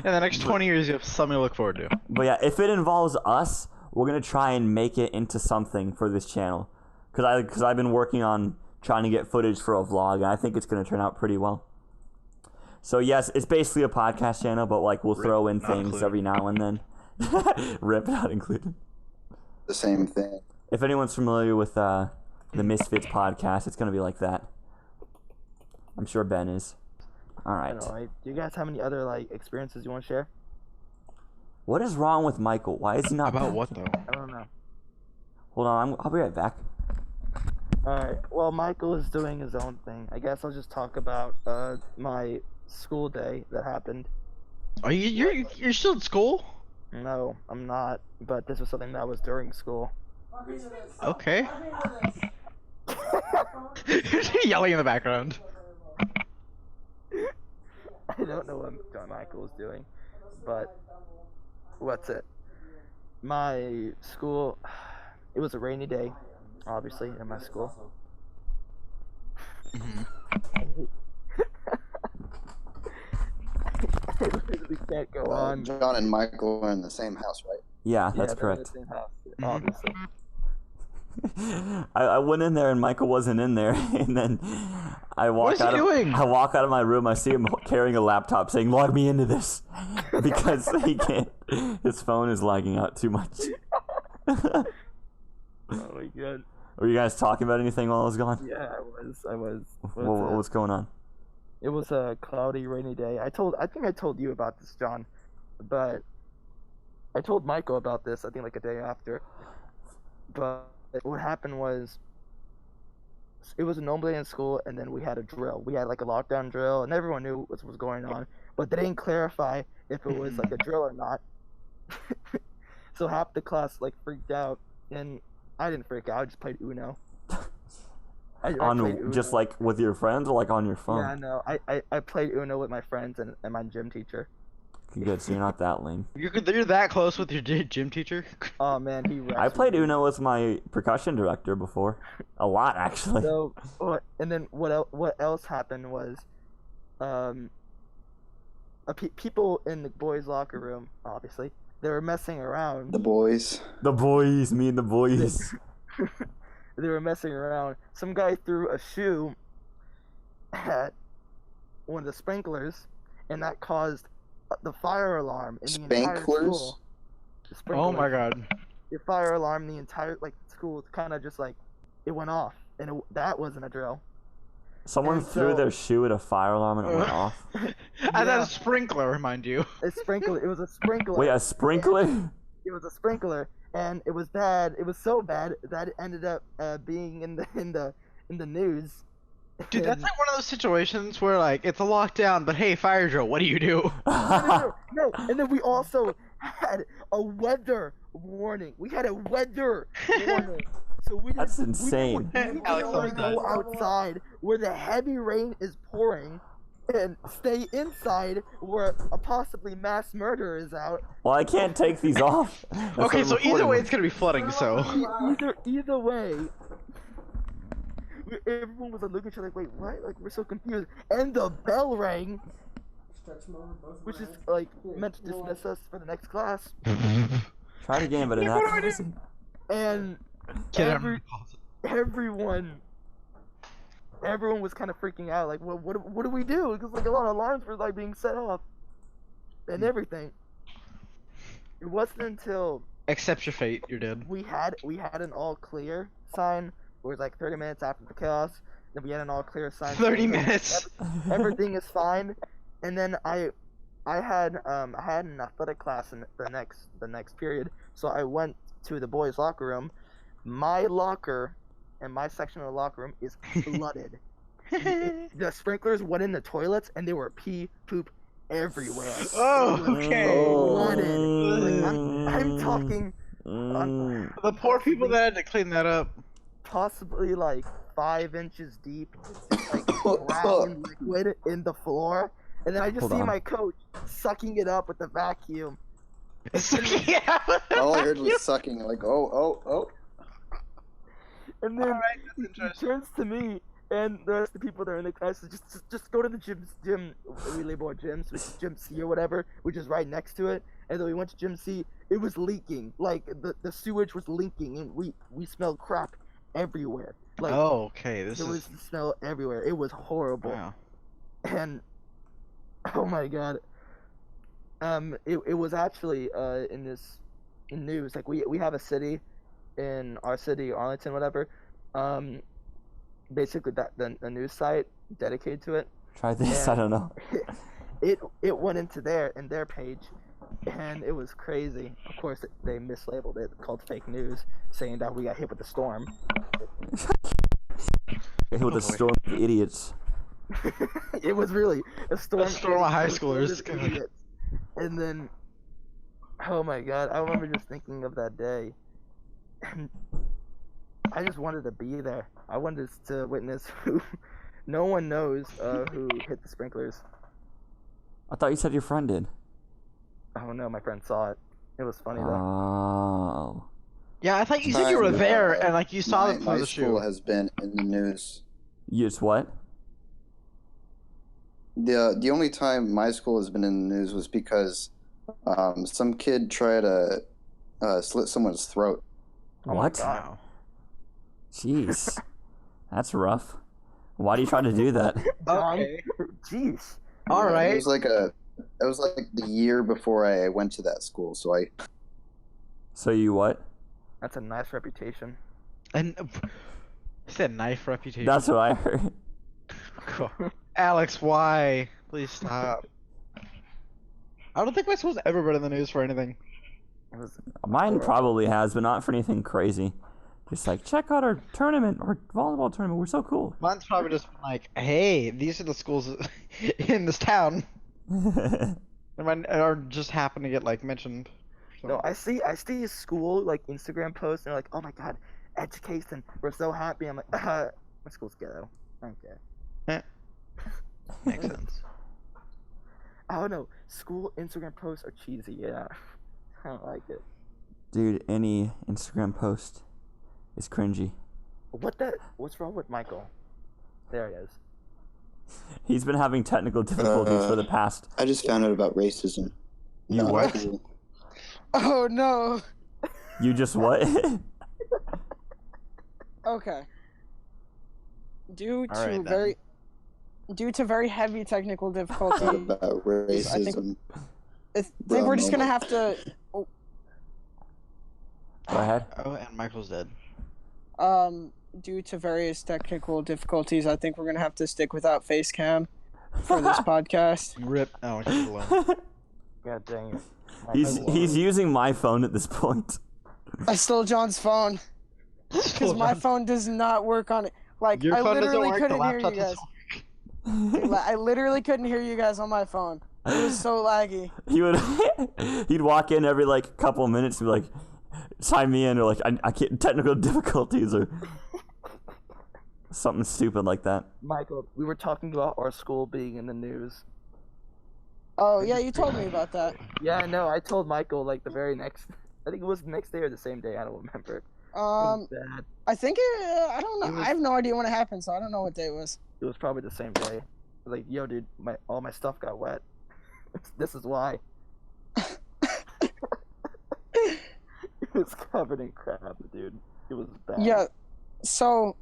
[SPEAKER 4] In the next 20 years, you have something to look forward to.
[SPEAKER 2] But yeah, if it involves us, we're gonna try and make it into something for this channel, cause I've been working on trying to get footage for a vlog, and I think it's gonna turn out pretty well. So yes, it's basically a podcast channel, but like we'll throw in
[SPEAKER 4] not
[SPEAKER 2] things
[SPEAKER 4] included.
[SPEAKER 2] every now and then. Rip not included.
[SPEAKER 3] The same thing.
[SPEAKER 2] If anyone's familiar with the Misfits podcast, it's gonna be like that. I'm sure Ben is. All
[SPEAKER 5] I
[SPEAKER 2] right.
[SPEAKER 5] don't know, do you guys have any other like experiences you want to share?
[SPEAKER 2] What is wrong with Michael? Why is he not
[SPEAKER 4] About
[SPEAKER 2] back?
[SPEAKER 4] what, though?
[SPEAKER 5] I don't know.
[SPEAKER 2] Hold on, I'll be right back.
[SPEAKER 5] Alright, well, Michael is doing his own thing. I guess I'll just talk about my school day that happened.
[SPEAKER 4] Are you're still in school?
[SPEAKER 5] No, I'm not, but this was something that was during school.
[SPEAKER 4] Okay. Yelling in the background.
[SPEAKER 5] I don't know what Michael is doing, but what's it? My school, it was a rainy day, obviously, in my school. I literally can't go on.
[SPEAKER 3] John and Michael are in the same house, right?
[SPEAKER 2] Yeah,
[SPEAKER 5] Yeah,
[SPEAKER 2] that's
[SPEAKER 5] they're in
[SPEAKER 2] correct.
[SPEAKER 5] the same house, obviously.
[SPEAKER 2] I went in there and Michael wasn't in there, and then I walk
[SPEAKER 4] What is he
[SPEAKER 2] out.
[SPEAKER 4] doing?
[SPEAKER 2] I walk out of my room. I see him carrying a laptop, saying, "Log me into this," because he can't. His phone is lagging out too much.
[SPEAKER 5] Oh my god.
[SPEAKER 2] Were you guys talking about anything while I was gone?
[SPEAKER 5] Yeah, I was.
[SPEAKER 2] What's going on?
[SPEAKER 5] It was a cloudy, rainy day. I think I told you about this, John, but I told Michael about this, I think like a day after. But what happened was, it was a normal day in school, and then we had a drill. We had like a lockdown drill, and everyone knew what was going on, but they didn't clarify if it was like a drill or not. So half the class like freaked out, and I didn't freak out. I just played Uno. I played Uno.
[SPEAKER 2] Just like with your friends, or like on your phone?
[SPEAKER 5] Yeah, I know. I played Uno with my friends and my gym teacher.
[SPEAKER 2] Good, so you're not that lame.
[SPEAKER 4] You're that close with your gym teacher?
[SPEAKER 5] Oh man, he wrecked
[SPEAKER 2] I played
[SPEAKER 5] me.
[SPEAKER 2] Uno with my percussion director before, a lot actually.
[SPEAKER 5] So, and then what else happened was, people in the boys' locker room, obviously, they were messing around.
[SPEAKER 3] The boys.
[SPEAKER 2] The boys, me and the boys.
[SPEAKER 5] They were messing around. Some guy threw a shoe at one of the sprinklers, and that caused the fire alarm in the entire
[SPEAKER 3] Spanklers?
[SPEAKER 5] school. The
[SPEAKER 4] Oh my
[SPEAKER 5] sprinklers.
[SPEAKER 4] god.
[SPEAKER 5] The fire alarm in the entire school kind of just like it went off, and that wasn't a drill.
[SPEAKER 2] Someone
[SPEAKER 5] And
[SPEAKER 2] threw
[SPEAKER 5] so-
[SPEAKER 2] their shoe at a fire alarm and it went off.
[SPEAKER 4] And
[SPEAKER 5] Yeah.
[SPEAKER 4] that's a sprinkler, mind you.
[SPEAKER 5] A sprinkler. It was a sprinkler.
[SPEAKER 2] Wait, a sprinkler?
[SPEAKER 5] It was a sprinkler, and it was bad. It was so bad that it ended up being in the news.
[SPEAKER 4] Dude, that's
[SPEAKER 5] And-
[SPEAKER 4] like one of those situations where like it's a lockdown, but hey, fire drill, what do you do?
[SPEAKER 5] no. And then we also had a weather warning. We had a weather warning. So we
[SPEAKER 2] That's
[SPEAKER 5] didn't,
[SPEAKER 2] insane.
[SPEAKER 5] We didn't
[SPEAKER 4] Alex
[SPEAKER 5] want
[SPEAKER 4] loves
[SPEAKER 5] to go
[SPEAKER 4] that.
[SPEAKER 5] outside where the heavy rain is pouring, and stay inside where a possibly mass murder is out.
[SPEAKER 2] Well, I can't take these off. That's
[SPEAKER 4] Okay,
[SPEAKER 2] what
[SPEAKER 4] so
[SPEAKER 2] I'm
[SPEAKER 4] either
[SPEAKER 2] recording
[SPEAKER 4] way,
[SPEAKER 2] with.
[SPEAKER 4] it's gonna be flooding. So
[SPEAKER 5] Either way, everyone was like looking at each other like, wait, what? Like we're so confused. And the bell rang, which is like meant to dismiss us for the next class.
[SPEAKER 2] Try it again, but in
[SPEAKER 4] What do
[SPEAKER 2] that
[SPEAKER 4] I do?
[SPEAKER 2] person.
[SPEAKER 5] And
[SPEAKER 4] get out.
[SPEAKER 5] every- everyone was kind of freaking out. Like, what do we do? Because like a lot of alarms were like being set off. and everything. It wasn't until
[SPEAKER 4] Accept your fate. You're dead.
[SPEAKER 5] we had an all clear sign. It was like 30 minutes after the chaos. Then we had an all clear sign.
[SPEAKER 4] 30 minutes.
[SPEAKER 5] Everything is fine. And then I had an athletic class in the next period. So I went to the boys' locker room. My locker and my section of the locker room is flooded. The sprinklers went in the toilets and there were pee, poop everywhere.
[SPEAKER 4] Oh, okay.
[SPEAKER 5] Flooded. Like, I'm talking
[SPEAKER 4] The poor people that had to clean that up.
[SPEAKER 5] possibly like 5 inches deep, just like brown liquid in the floor. And then I just
[SPEAKER 2] Hold
[SPEAKER 5] see
[SPEAKER 2] on.
[SPEAKER 5] my coach sucking it up with the vacuum.
[SPEAKER 4] Yeah.
[SPEAKER 3] All I heard was sucking. Like, oh.
[SPEAKER 5] And then
[SPEAKER 4] Alright, that's
[SPEAKER 5] he
[SPEAKER 4] interesting.
[SPEAKER 5] turns to me and the rest of the people that are in the class says, just go to the gym. We label our gyms, which is Gym C or whatever, which is right next to it. And then we went to Gym C. It was leaking, like the sewage was leaking, and we smelled crap everywhere. Like
[SPEAKER 4] Oh, okay. This
[SPEAKER 5] there
[SPEAKER 4] is.
[SPEAKER 5] was smell everywhere. It was horrible.
[SPEAKER 4] Wow.
[SPEAKER 5] And oh my god, it was actually in news. Like we have a city in our city, Arlington, whatever. Basically that the news site dedicated to it.
[SPEAKER 2] Try this.
[SPEAKER 5] Yeah.
[SPEAKER 2] I don't know.
[SPEAKER 5] It went into their page, and it was crazy. Of course, they mislabeled it, called fake news, saying that we got hit with a storm.
[SPEAKER 2] With
[SPEAKER 4] Oh,
[SPEAKER 2] a
[SPEAKER 4] boy.
[SPEAKER 2] storm of idiots.
[SPEAKER 5] It was really a storm.
[SPEAKER 4] A storm of high
[SPEAKER 5] It was
[SPEAKER 4] schoolers.
[SPEAKER 5] just idiots. And then, oh my god, I remember just thinking of that day, and I just wanted to be there. I wanted to witness who. No one knows who hit the sprinklers.
[SPEAKER 2] I thought you said your friend did.
[SPEAKER 5] Oh no, my friend saw it. It was funny though.
[SPEAKER 2] Oh.
[SPEAKER 4] Yeah, I thought you said you were there and like you saw them
[SPEAKER 3] my
[SPEAKER 4] through the
[SPEAKER 3] school
[SPEAKER 4] shoe.
[SPEAKER 3] has been in the news.
[SPEAKER 2] You just what?
[SPEAKER 3] The only time my school has been in the news was because some kid tried to slit someone's throat.
[SPEAKER 5] Oh my
[SPEAKER 2] What?
[SPEAKER 5] God.
[SPEAKER 4] Wow.
[SPEAKER 2] Jeez. That's rough. Why do you try to do that?
[SPEAKER 4] Okay.
[SPEAKER 5] Jeez.
[SPEAKER 4] All
[SPEAKER 3] It
[SPEAKER 4] right.
[SPEAKER 3] was like the year before I went to that school, so I
[SPEAKER 2] So you what?
[SPEAKER 5] That's a nice reputation.
[SPEAKER 4] And he said knife reputation.
[SPEAKER 2] That's what I heard.
[SPEAKER 4] Cool. Alex, why? Please stop. I don't think my school's ever been in the news for anything.
[SPEAKER 5] It was
[SPEAKER 2] Mine probably has, but not for anything crazy. Just like, check out our tournament, our volleyball tournament. We're so cool.
[SPEAKER 4] Mine's probably just been like, hey, these are the schools in this town. Or just happen to get like mentioned. So-
[SPEAKER 5] no. I see a school like Instagram posts and they're like, oh my god, education. We're so happy. I'm like, my school's ghetto. I don't care.
[SPEAKER 4] Makes sense.
[SPEAKER 5] I don't know. School Instagram posts are cheesy. Yeah, I don't like it.
[SPEAKER 2] Dude, any Instagram post is cringy.
[SPEAKER 5] What's wrong with Michael? There he is.
[SPEAKER 2] He's been having technical difficulties for the past.
[SPEAKER 3] I just found out about racism.
[SPEAKER 2] You
[SPEAKER 3] Not
[SPEAKER 2] what?
[SPEAKER 3] cool.
[SPEAKER 1] Oh no.
[SPEAKER 2] You just what?
[SPEAKER 1] Okay. Due to
[SPEAKER 4] All right, then.
[SPEAKER 1] very heavy technical difficulty,
[SPEAKER 3] About racism.
[SPEAKER 1] I think we're just gonna have to
[SPEAKER 2] Go ahead.
[SPEAKER 4] Oh, and Michael's dead.
[SPEAKER 1] due to various technical difficulties, I think we're gonna have to stick without face cam for this podcast.
[SPEAKER 4] Rip. Oh, he's alone.
[SPEAKER 5] God dang it.
[SPEAKER 2] He's using my phone at this point.
[SPEAKER 1] I stole John's phone because my phone does not work on it. Like
[SPEAKER 4] Your
[SPEAKER 1] I
[SPEAKER 4] phone doesn't
[SPEAKER 1] literally
[SPEAKER 4] work, the
[SPEAKER 1] couldn't hear you
[SPEAKER 4] laptop
[SPEAKER 1] guys.
[SPEAKER 4] doesn't work.
[SPEAKER 1] I literally couldn't hear you guys on my phone. It was so laggy.
[SPEAKER 2] He'd walk in every like couple minutes and be like, sign me in, or like I can't, technical difficulties, or something stupid like that.
[SPEAKER 5] Michael, we were talking about our school being in the news.
[SPEAKER 1] Oh yeah, you told me about that.
[SPEAKER 5] Yeah, I know. I told Michael like the very next. I think it was the next day or the same day. I don't remember. It was bad.
[SPEAKER 1] I think I don't know.
[SPEAKER 5] It was-
[SPEAKER 1] I have no idea when it happened, so I don't know what day it was.
[SPEAKER 5] It was probably the same day. Like, yo, dude, all my stuff got wet. This is why. It was covered in crap, dude. It was bad.
[SPEAKER 1] Yeah. So,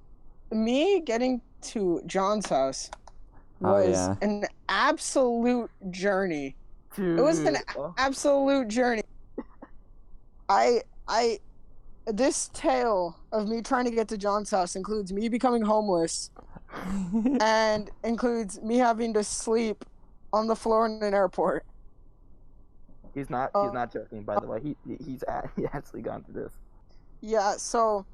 [SPEAKER 1] me getting to John's house
[SPEAKER 2] Oh,
[SPEAKER 1] was
[SPEAKER 2] yeah.
[SPEAKER 1] an absolute journey
[SPEAKER 5] Dude.
[SPEAKER 1] It was an
[SPEAKER 5] oh,
[SPEAKER 1] absolute journey. This tale of me trying to get to John's house includes me becoming homeless and includes me having to sleep on the floor in an airport.
[SPEAKER 5] He's not joking, by the way. He actually gone through this.
[SPEAKER 1] Yeah, so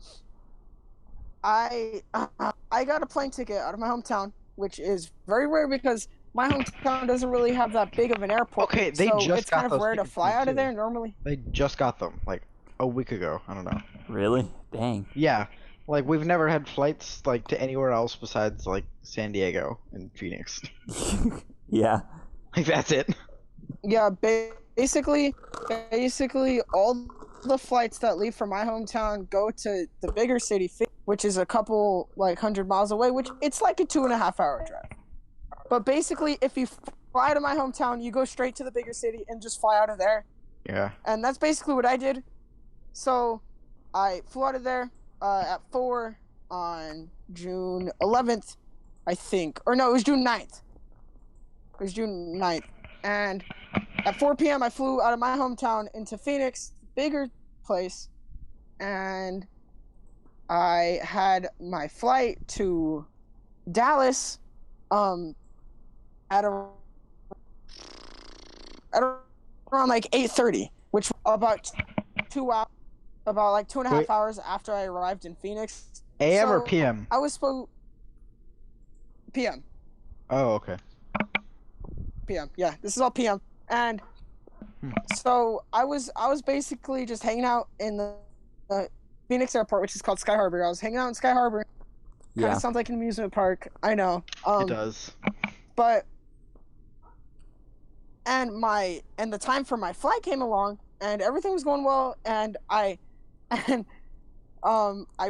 [SPEAKER 1] I got a plane ticket out of my hometown, which is very rare because my hometown doesn't really have that big of an airport.
[SPEAKER 4] Okay, they
[SPEAKER 1] so
[SPEAKER 4] just
[SPEAKER 1] it's
[SPEAKER 4] got
[SPEAKER 1] kind of
[SPEAKER 4] those
[SPEAKER 1] rare to
[SPEAKER 4] tickets
[SPEAKER 1] fly
[SPEAKER 4] too,
[SPEAKER 1] out of
[SPEAKER 4] too.
[SPEAKER 1] there normally.
[SPEAKER 4] They just got them like a week ago. I don't know.
[SPEAKER 2] Really? Dang.
[SPEAKER 4] Yeah, like we've never had flights like to anywhere else besides like San Diego and Phoenix.
[SPEAKER 2] Yeah.
[SPEAKER 4] Like that's it.
[SPEAKER 1] Yeah, basically all the flights that leave from my hometown go to the bigger city, which is a couple like 100 miles away, which it's like a 2.5 hour drive. But basically, if you fly to my hometown, you go straight to the bigger city and just fly out of there.
[SPEAKER 4] Yeah.
[SPEAKER 1] And that's basically what I did. So I flew out of there at 4 on June 11th, I think. Or no, it was June 9th. It was June 9th. And at 4 p.m., I flew out of my hometown into Phoenix, bigger place. And I had my flight to Dallas at around like 8:30, which about 2 hours, about like 2.5
[SPEAKER 4] Wait.
[SPEAKER 1] hours after I arrived in Phoenix.
[SPEAKER 4] AM or
[SPEAKER 1] So,
[SPEAKER 4] PM?
[SPEAKER 1] I was supposed PM.
[SPEAKER 4] Oh, okay.
[SPEAKER 1] PM. Yeah, this is all PM. And so I was basically just hanging out in the Phoenix airport, which is called Sky Harbor. I was hanging out in Sky Harbor. Kind
[SPEAKER 2] Yeah.
[SPEAKER 1] of sounds like an amusement park. I know.
[SPEAKER 4] It does.
[SPEAKER 1] But and the time for my flight came along and everything was going well, and I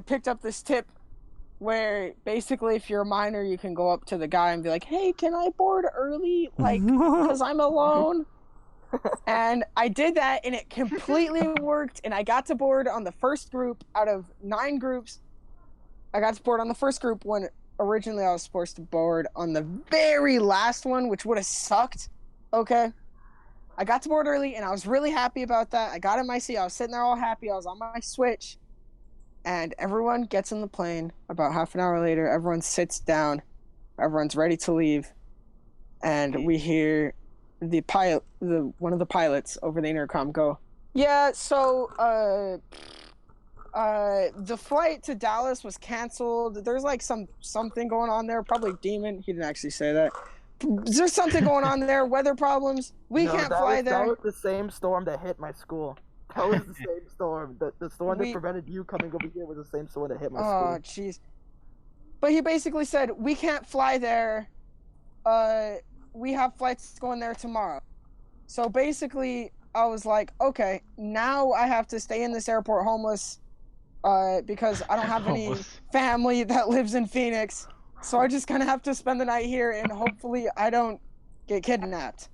[SPEAKER 1] picked up this tip where basically if you're a minor you can go up to the guy and be like, hey, can I board early, like, because I'm alone. And I did that and it completely worked, and I got to board on the first group out of 9 groups. I got to board on the first group when originally I was supposed to board on the very last one, which would have sucked. Okay. I got to board early and I was really happy about that. I got in my seat. I was sitting there all happy. I was on my Switch. And everyone gets in the plane. About half an hour later, everyone sits down. Everyone's ready to leave. And we hear one of the pilots over the intercom go, yeah, so the flight to Dallas was canceled. There's like something going on there, probably demon. He didn't actually say that. There's something going on there, weather problems. We can't fly there.
[SPEAKER 5] That was the same storm that hit my school. That was the same storm. The storm that prevented you coming over here was the same storm that hit my school.
[SPEAKER 1] Oh, jeez. But he basically said, we can't fly there. We have flights going there tomorrow. So basically, I was like, okay, now I have to stay in this airport homeless because I don't have any family that lives in Phoenix. So I just kind of have to spend the night here, and hopefully I don't get kidnapped.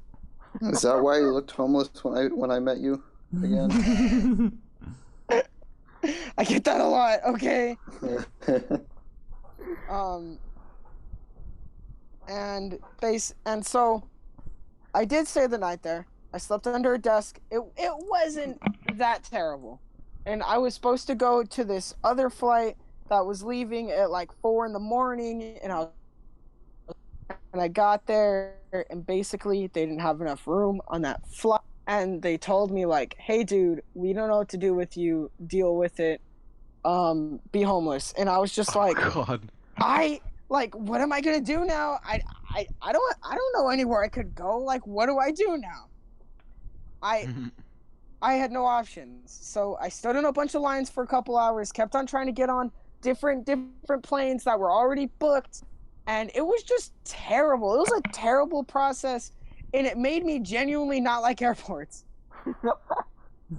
[SPEAKER 3] Is that why you looked homeless when I met you again?
[SPEAKER 1] I get that a lot, okay? And so I did stay the night there. I slept under a desk. It wasn't that terrible. And I was supposed to go to this other flight that was leaving at like 4 a.m, and I got there, and basically they didn't have enough room on that flight, and they told me like, hey dude, we don't know what to do with you, deal with it, be homeless. And I was just like,
[SPEAKER 4] God.
[SPEAKER 1] What am I gonna do now? I don't know anywhere I could go. Like, what do I do now? I had no options. So I stood in a bunch of lines for a couple hours, kept on trying to get on different planes that were already booked, and it was just terrible. It was a terrible process, and it made me genuinely not like airports.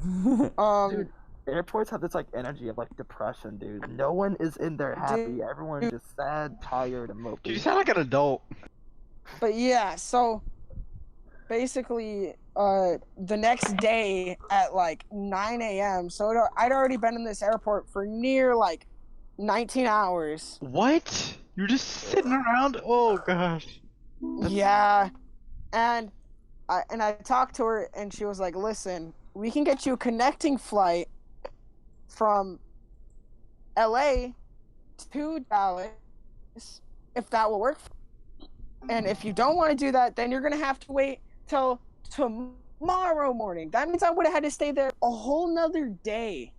[SPEAKER 5] Dude, airports have this like energy of like depression, dude. No one is in there happy. Everyone's just sad, tired, and mopey.
[SPEAKER 4] Dude, you sound like an adult.
[SPEAKER 1] But yeah, so basically the next day at like 9 a.m. So I'd already been in this airport for near like 19 hours.
[SPEAKER 4] What? You're just sitting around? Oh gosh.
[SPEAKER 1] Yeah. And I talked to her, and she was like, "Listen, we can get you a connecting flight from LA to Dallas if that will work. And if you don't want to do that, then you're gonna have to wait till tomorrow morning. That means I would have had to stay there a whole nother day,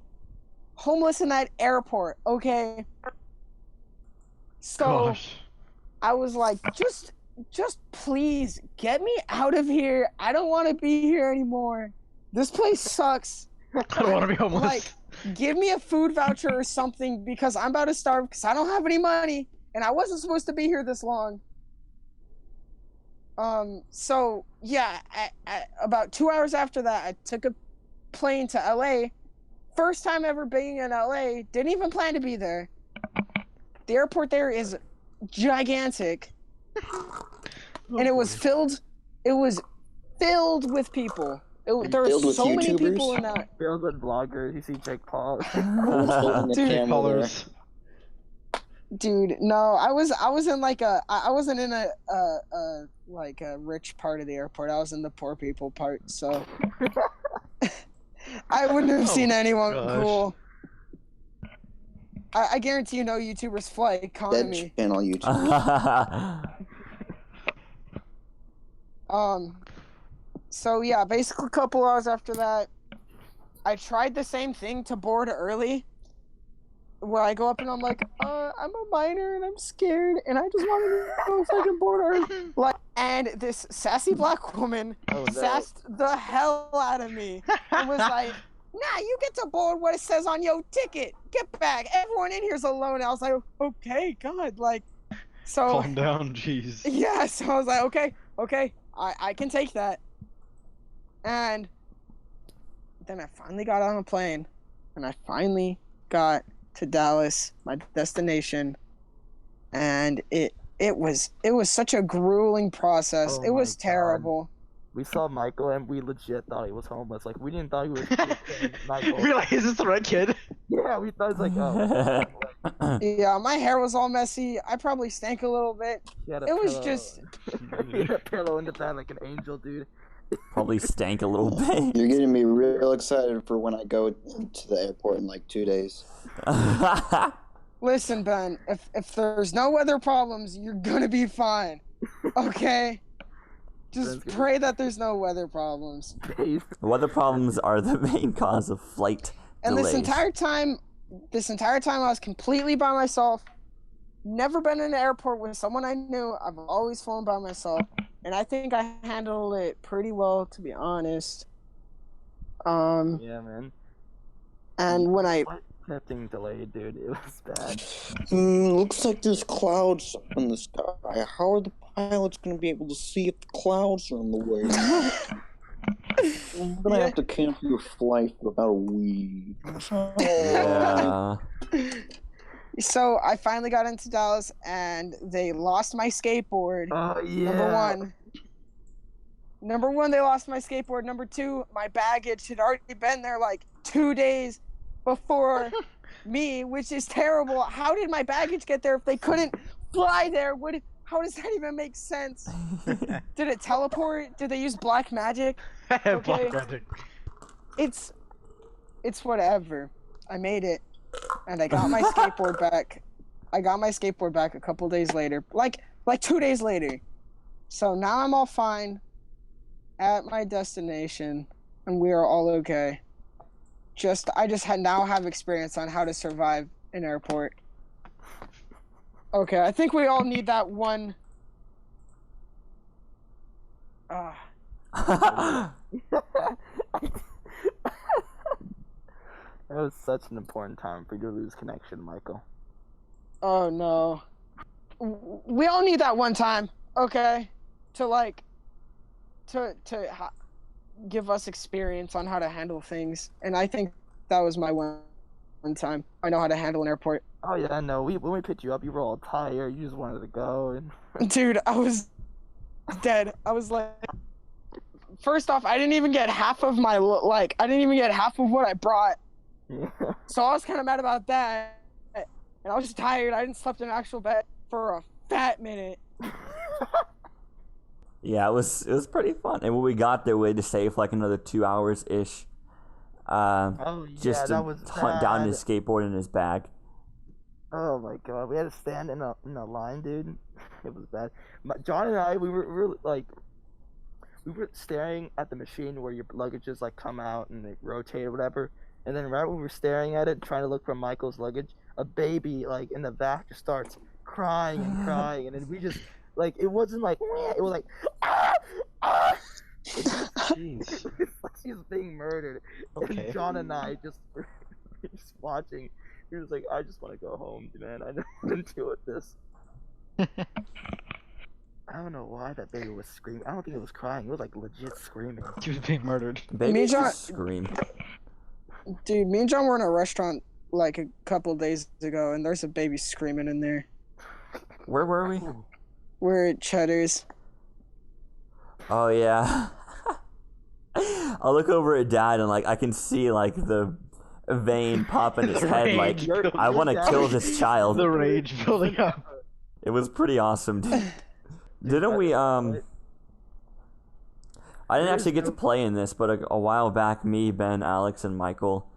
[SPEAKER 1] homeless in that airport. Okay. So
[SPEAKER 4] Gosh.
[SPEAKER 1] I was like, just please get me out of here. I don't want to be here anymore. This place sucks.
[SPEAKER 4] I don't want to be homeless.
[SPEAKER 1] Like, give me a food voucher or something because I'm about to starve because I don't have any money and I wasn't supposed to be here this long. So yeah, about 2 hours after that, I took a plane to LA. First time ever being in LA. Didn't even plan to be there. The airport there is gigantic, and it was filled. It was filled with people. There were
[SPEAKER 3] Filled with
[SPEAKER 1] so many people
[SPEAKER 3] YouTubers?
[SPEAKER 1] in that.
[SPEAKER 5] Filled with vloggers. You see Jake Paul.
[SPEAKER 3] Holding the
[SPEAKER 1] Dude.
[SPEAKER 3] camera there.
[SPEAKER 4] Colors.
[SPEAKER 1] Dude, no, I wasn't in a rich part of the airport. I was in the poor people part, so I wouldn't have seen anyone
[SPEAKER 4] gosh.
[SPEAKER 1] cool. I guarantee you, no YouTubers fly economy.
[SPEAKER 3] Dead channel YouTube.
[SPEAKER 1] So yeah, basically a couple hours after that, I tried the same thing to board early, where I go up and I'm like, I'm a minor and I'm scared and I just want to know if I can board early. Like, and this sassy black woman
[SPEAKER 5] Oh, no.
[SPEAKER 1] sassed the hell out of me and was like, nah, you get to board what it says on your ticket. Get back. Everyone in here's alone. I was like, okay, God, like, so.
[SPEAKER 4] Calm down, jeez.
[SPEAKER 1] Yeah, so I was like, okay, I can take that. And then I finally got on a plane, and I finally got to Dallas, my destination, and it was such a grueling process.
[SPEAKER 5] Oh
[SPEAKER 1] it was
[SPEAKER 5] my God.
[SPEAKER 1] terrible.
[SPEAKER 5] We saw Michael and we legit thought he was homeless. Like, we didn't thought he was Michael.
[SPEAKER 4] We're like, is this the right kid?
[SPEAKER 5] Yeah, we thought it was like, oh.
[SPEAKER 1] Yeah, my hair was all messy. I probably stank a little bit.
[SPEAKER 5] He had a
[SPEAKER 1] It was
[SPEAKER 5] pillow.
[SPEAKER 1] just
[SPEAKER 5] He had a pillow in the bed like an angel, dude.
[SPEAKER 2] Probably stank a little bit.
[SPEAKER 3] You're getting me real excited for when I go to the airport in like 2 days.
[SPEAKER 1] listen, Ben. If there's no weather problems, you're gonna be fine. Okay. Just pray that there's no weather problems.
[SPEAKER 2] Weather problems are the main cause of flight
[SPEAKER 1] And
[SPEAKER 2] delays.
[SPEAKER 1] this entire time I was completely by myself. Never been in an airport with someone I knew. I've always flown by myself, and I think I handled it pretty well, to be honest.
[SPEAKER 5] Yeah, man.
[SPEAKER 1] And when I
[SPEAKER 5] What kept getting delayed, dude. It was bad.
[SPEAKER 3] Looks like there's clouds up in the sky. How are the pilots going to be able to see if the clouds are on the way? I'm going to have to cancel your flight for about a week.
[SPEAKER 2] Yeah.
[SPEAKER 1] So I finally got into Dallas, and they lost my skateboard.
[SPEAKER 5] Oh yeah.
[SPEAKER 1] Number one, they lost my skateboard. Number two, my baggage had already been there like 2 days before me, which is terrible. How did my baggage get there if they couldn't fly there? How does that even make sense? Did it teleport? Did they use black magic?
[SPEAKER 4] Black magic.
[SPEAKER 1] It's whatever. I made it, and I got my skateboard back. I got my skateboard back a couple days later, like 2 days later. So now I'm all fine at my destination, and we are all okay. I just now have experience on how to survive an airport. Okay, I think we all need that one.
[SPEAKER 5] It was such an important time for you to lose connection, Michael.
[SPEAKER 1] Oh no. We all need that one time, okay? To give us experience on how to handle things. And I think that was my one time. I know how to handle an airport.
[SPEAKER 5] Oh yeah, I know. When we picked you up, you were all tired. You just wanted to go. And
[SPEAKER 1] Dude, I was dead. I was like, first off, I didn't even get half of my I didn't even get half of what I brought.
[SPEAKER 5] yeah.
[SPEAKER 1] So I was kind of mad about that. And I was just tired. I didn't sleep in an actual bed for a fat minute.
[SPEAKER 2] Yeah, it was pretty fun. And when we got there, we had to stay for like another 2 hours ish.
[SPEAKER 5] Oh yeah,
[SPEAKER 2] Just to
[SPEAKER 5] that was
[SPEAKER 2] hunt down
[SPEAKER 5] bad.
[SPEAKER 2] his skateboard in his bag.
[SPEAKER 5] Oh my god, we had to stand in a line, dude. It was bad. John and I, we were like, we were staring at the machine where your luggages like come out and they rotate or whatever. And then right when we were staring at it, trying to look for Michael's luggage, a baby like in the back just starts crying and crying, and then we just like it wasn't like "Wah," it was like ah ah.
[SPEAKER 4] Jeez.
[SPEAKER 5] Like she was being murdered,
[SPEAKER 4] Okay.
[SPEAKER 5] and John and I just were just watching. He was like, "I just want to go home, man. I don't want to deal with this." I don't know why that baby was screaming. I don't think it was crying. It was like legit screaming.
[SPEAKER 4] He was being murdered.
[SPEAKER 2] Babies
[SPEAKER 1] John-
[SPEAKER 2] just scream.
[SPEAKER 1] Dude, me and John were in a restaurant like a couple days ago, and there's a baby screaming in there.
[SPEAKER 2] Where were we?
[SPEAKER 1] We're at Cheddar's.
[SPEAKER 2] Oh yeah. I look over at Dad and like I can see like the vein pop in his
[SPEAKER 4] The
[SPEAKER 2] head. Like
[SPEAKER 4] rage building
[SPEAKER 2] I want to
[SPEAKER 5] up.
[SPEAKER 2] kill this child.
[SPEAKER 4] The rage building up.
[SPEAKER 2] It was pretty awesome, dude. Didn't we? I didn't actually get to play in this, but a while back, me, Ben, Alex, and Michael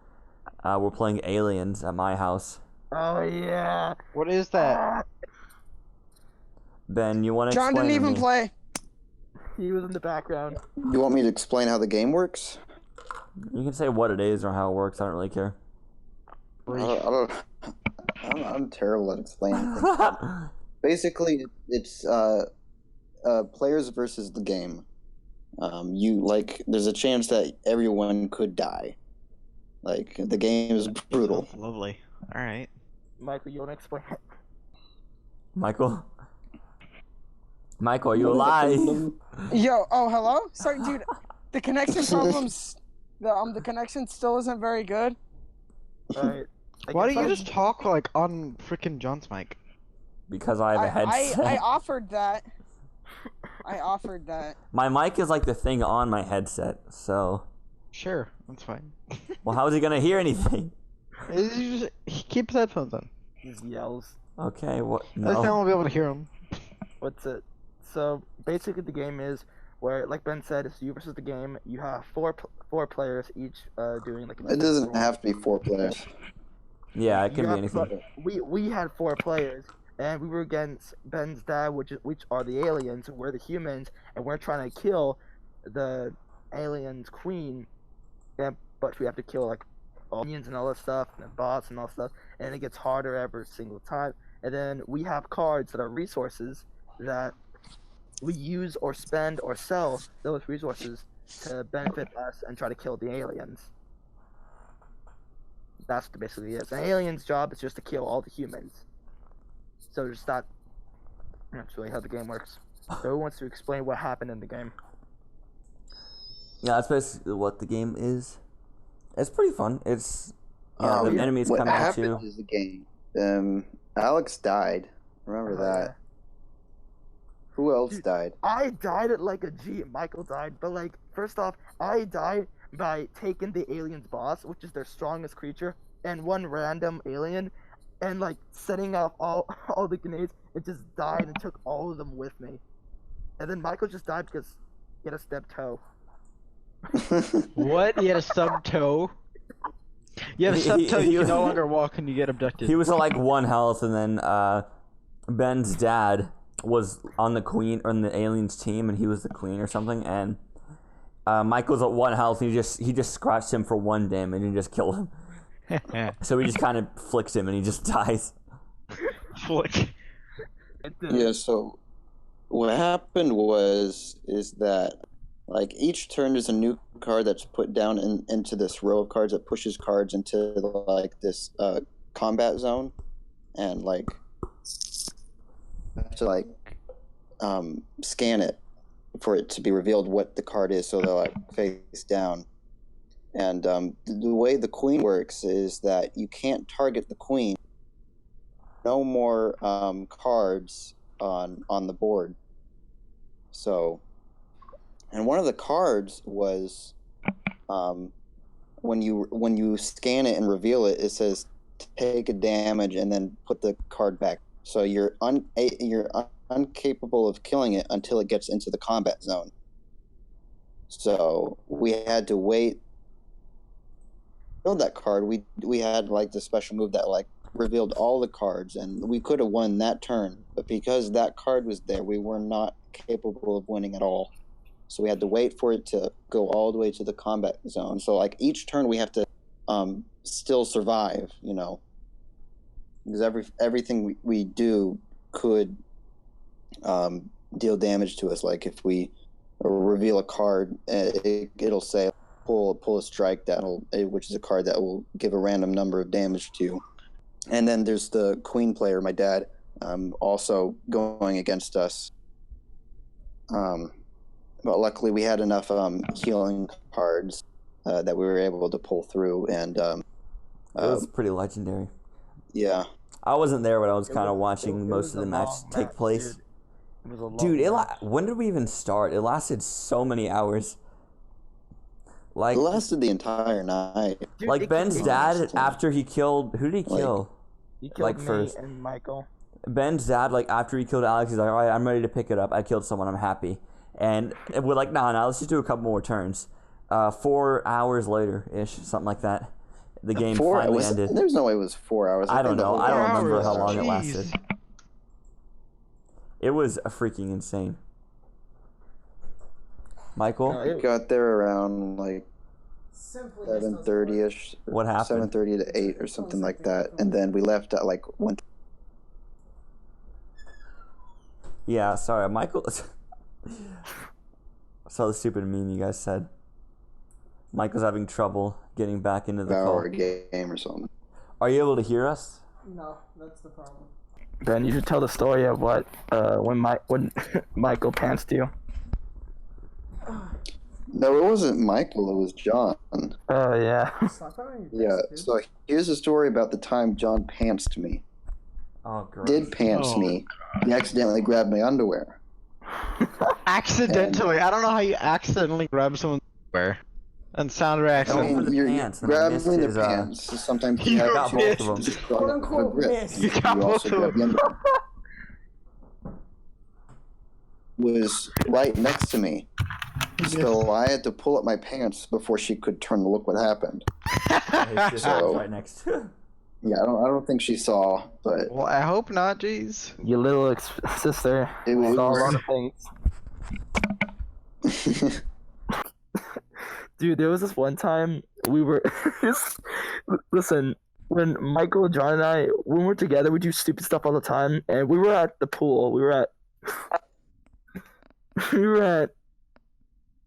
[SPEAKER 2] were playing Aliens at my house.
[SPEAKER 5] Oh yeah.
[SPEAKER 4] What is that?
[SPEAKER 5] Ah,
[SPEAKER 2] Ben, you want to
[SPEAKER 1] John
[SPEAKER 2] explain
[SPEAKER 1] didn't
[SPEAKER 2] to
[SPEAKER 1] even
[SPEAKER 2] me?
[SPEAKER 1] play.
[SPEAKER 5] he was in the background.
[SPEAKER 3] You want me to explain how the game works?
[SPEAKER 2] You can say what it is or how it works. I don't really care.
[SPEAKER 3] I'm terrible at explaining things. Basically, it's players versus the game. There's a chance that everyone could die. Like the game is brutal.
[SPEAKER 4] Oh, lovely. All right.
[SPEAKER 5] Michael, you wanna explain?
[SPEAKER 2] Michael? Michael, are you alive?
[SPEAKER 1] Yo, oh hello. Sorry, dude. The connection problems. The connection still isn't very good.
[SPEAKER 5] Alright.
[SPEAKER 4] Why don't you just talk like on freaking John's mic?
[SPEAKER 2] Because I have a headset.
[SPEAKER 1] I offered that. I offered that.
[SPEAKER 2] My mic is like the thing on my headset, so...
[SPEAKER 4] Sure, that's fine.
[SPEAKER 2] Well, how is he gonna hear anything?
[SPEAKER 4] He keep his headphones on.
[SPEAKER 5] Just yells.
[SPEAKER 2] Okay, what?
[SPEAKER 4] That's how
[SPEAKER 2] No.
[SPEAKER 4] we'll be able to hear him.
[SPEAKER 5] What's it? So basically, the game is where, like Ben said, it's you versus the game. You have four players each doing like.
[SPEAKER 3] It doesn't have to be 4 players.
[SPEAKER 2] Yeah, it
[SPEAKER 5] You
[SPEAKER 2] can be
[SPEAKER 5] have-
[SPEAKER 2] anything.
[SPEAKER 5] We had 4 players, and we were against Ben's dad, which are the aliens, and we're the humans, and we're trying to kill the aliens' queen. Yeah, but we have to kill like onions and all that stuff, and the boss and all that stuff, and it gets harder every single time. And then we have cards that are resources that we use or spend or sell those resources to benefit us and try to kill the aliens. That's basically it. An alien's job is just to kill all the humans. So just that. That's really how the game works. So who wants to explain what happened in the game?
[SPEAKER 2] Yeah, that's basically what the game is. It's pretty fun. It's the
[SPEAKER 5] yeah.
[SPEAKER 2] enemies
[SPEAKER 3] What
[SPEAKER 2] come at
[SPEAKER 3] happened
[SPEAKER 2] you.
[SPEAKER 3] is the game. Alex died. Remember
[SPEAKER 5] Oh,
[SPEAKER 3] that. Who else
[SPEAKER 5] Dude.
[SPEAKER 3] died?
[SPEAKER 5] I died at like a G. Michael died, but like first off, I died by taking the alien's boss, which is their strongest creature, and one random alien, and like setting off all the grenades. It just died and took all of them with me. And then Michael just died because he had a stub toe.
[SPEAKER 4] What? You had a stub toe? You have a stub toe, you can no longer walk and you get abducted.
[SPEAKER 2] He was at like 1 health, and then Ben's dad was on the queen or on the aliens team, and he was the queen or something. And Michael's at 1 health, and he just scratched him for 1 damage and just killed him. So he just kind of flicks him, and he just dies.
[SPEAKER 4] Flick.
[SPEAKER 3] Yeah, so what happened is that like each turn there's a new card that's put down into this row of cards that pushes cards into like this combat zone, and like you have to like scan it for it to be revealed what the card is, so they're like face down. And the way the queen works is that you can't target the queen. No more cards on the board. So, and one of the cards was when you scan it and reveal it, it says take a damage and then put the card back. So you're incapable of killing it until it gets into the combat zone. So we had to wait. Build that card. We had like the special move that like revealed all the cards, and we could have won that turn, but because that card was there, we were not capable of winning at all. So we had to wait for it to go all the way to the combat zone. So like each turn we have to still survive, you know, because everything we do could deal damage to us. Like if we reveal a card, it'll say pull a strike which is a card that will give a random number of damage to you. And then there's the queen player, my dad, also going against us. But luckily we had enough healing cards that we were able to pull through, and
[SPEAKER 2] It was pretty legendary.
[SPEAKER 3] yeah.
[SPEAKER 2] I wasn't there, but I was kind of watching most of the match take place. Dude, when did we even start? It lasted so many hours. Like,
[SPEAKER 3] It lasted the entire night.
[SPEAKER 5] Dude,
[SPEAKER 2] like
[SPEAKER 5] it
[SPEAKER 2] Ben's
[SPEAKER 5] could-
[SPEAKER 2] dad, after he killed, who did he
[SPEAKER 3] Like-
[SPEAKER 2] kill?
[SPEAKER 5] He killed
[SPEAKER 2] like,
[SPEAKER 5] me
[SPEAKER 2] first.
[SPEAKER 5] and Michael.
[SPEAKER 2] Ben's dad, like after he killed Alex, he's like, all right, I'm ready to pick it up. I killed someone, I'm happy. And we're like, nah, let's just do a couple more turns. 4 hours later ish, something like that. The game finally ended.
[SPEAKER 3] There's no way it was 4 hours.
[SPEAKER 2] I don't
[SPEAKER 3] think the
[SPEAKER 2] know.
[SPEAKER 3] whole
[SPEAKER 2] I don't
[SPEAKER 3] game was
[SPEAKER 2] remember
[SPEAKER 3] 4
[SPEAKER 2] how long
[SPEAKER 3] hours.
[SPEAKER 2] it lasted. It was freaking insane. Michael,
[SPEAKER 5] No, it-
[SPEAKER 3] Got there around like
[SPEAKER 1] Simply
[SPEAKER 3] 7:30ish.
[SPEAKER 2] What happened?
[SPEAKER 3] 7:30 to 8 or something like that, and then we left at like 1.
[SPEAKER 2] yeah, sorry, Michael. I saw the stupid meme you guys said. Michael's having trouble getting back into the
[SPEAKER 3] Hour
[SPEAKER 2] call.
[SPEAKER 3] game or something.
[SPEAKER 2] Are you able to hear us?
[SPEAKER 1] No, that's the problem.
[SPEAKER 5] Ben, you should tell the story of what when Michael pantsed you.
[SPEAKER 3] No, it wasn't Michael. It was John.
[SPEAKER 5] Oh yeah.
[SPEAKER 1] Stop having your
[SPEAKER 3] Yeah.
[SPEAKER 1] best, dude.
[SPEAKER 3] So here's a story about the time John pantsed me.
[SPEAKER 2] Oh, gross.
[SPEAKER 3] Did pants me? He accidentally grabbed my underwear.
[SPEAKER 4] Accidentally. I don't know how you accidentally grab someone's underwear. And sound
[SPEAKER 3] I
[SPEAKER 2] Going for
[SPEAKER 3] mean,
[SPEAKER 2] the
[SPEAKER 3] you're
[SPEAKER 2] pants, and I
[SPEAKER 3] grabbing
[SPEAKER 2] missed
[SPEAKER 3] the
[SPEAKER 2] his,
[SPEAKER 3] pants. Sometimes
[SPEAKER 4] You
[SPEAKER 3] you have
[SPEAKER 2] got
[SPEAKER 3] to
[SPEAKER 2] both of them.
[SPEAKER 3] just draw
[SPEAKER 1] Quote
[SPEAKER 3] a
[SPEAKER 1] unquote
[SPEAKER 3] grip.
[SPEAKER 1] miss.
[SPEAKER 4] You got
[SPEAKER 3] You
[SPEAKER 4] both
[SPEAKER 3] also
[SPEAKER 4] of
[SPEAKER 3] grab the
[SPEAKER 4] them.
[SPEAKER 3] underwear. Was right next to me. So I had to pull up my pants before she could turn to look what happened.
[SPEAKER 2] His sister
[SPEAKER 3] So-
[SPEAKER 2] was right next.
[SPEAKER 3] Yeah, I don't think she saw, but
[SPEAKER 4] Well, I hope not, jeez.
[SPEAKER 5] Your little sister
[SPEAKER 3] it was.
[SPEAKER 5] saw a lot of things. Dude, there was this one time we were. Listen, when Michael, John, and I, when we're together, we do stupid stuff all the time. And we were at the pool. We were at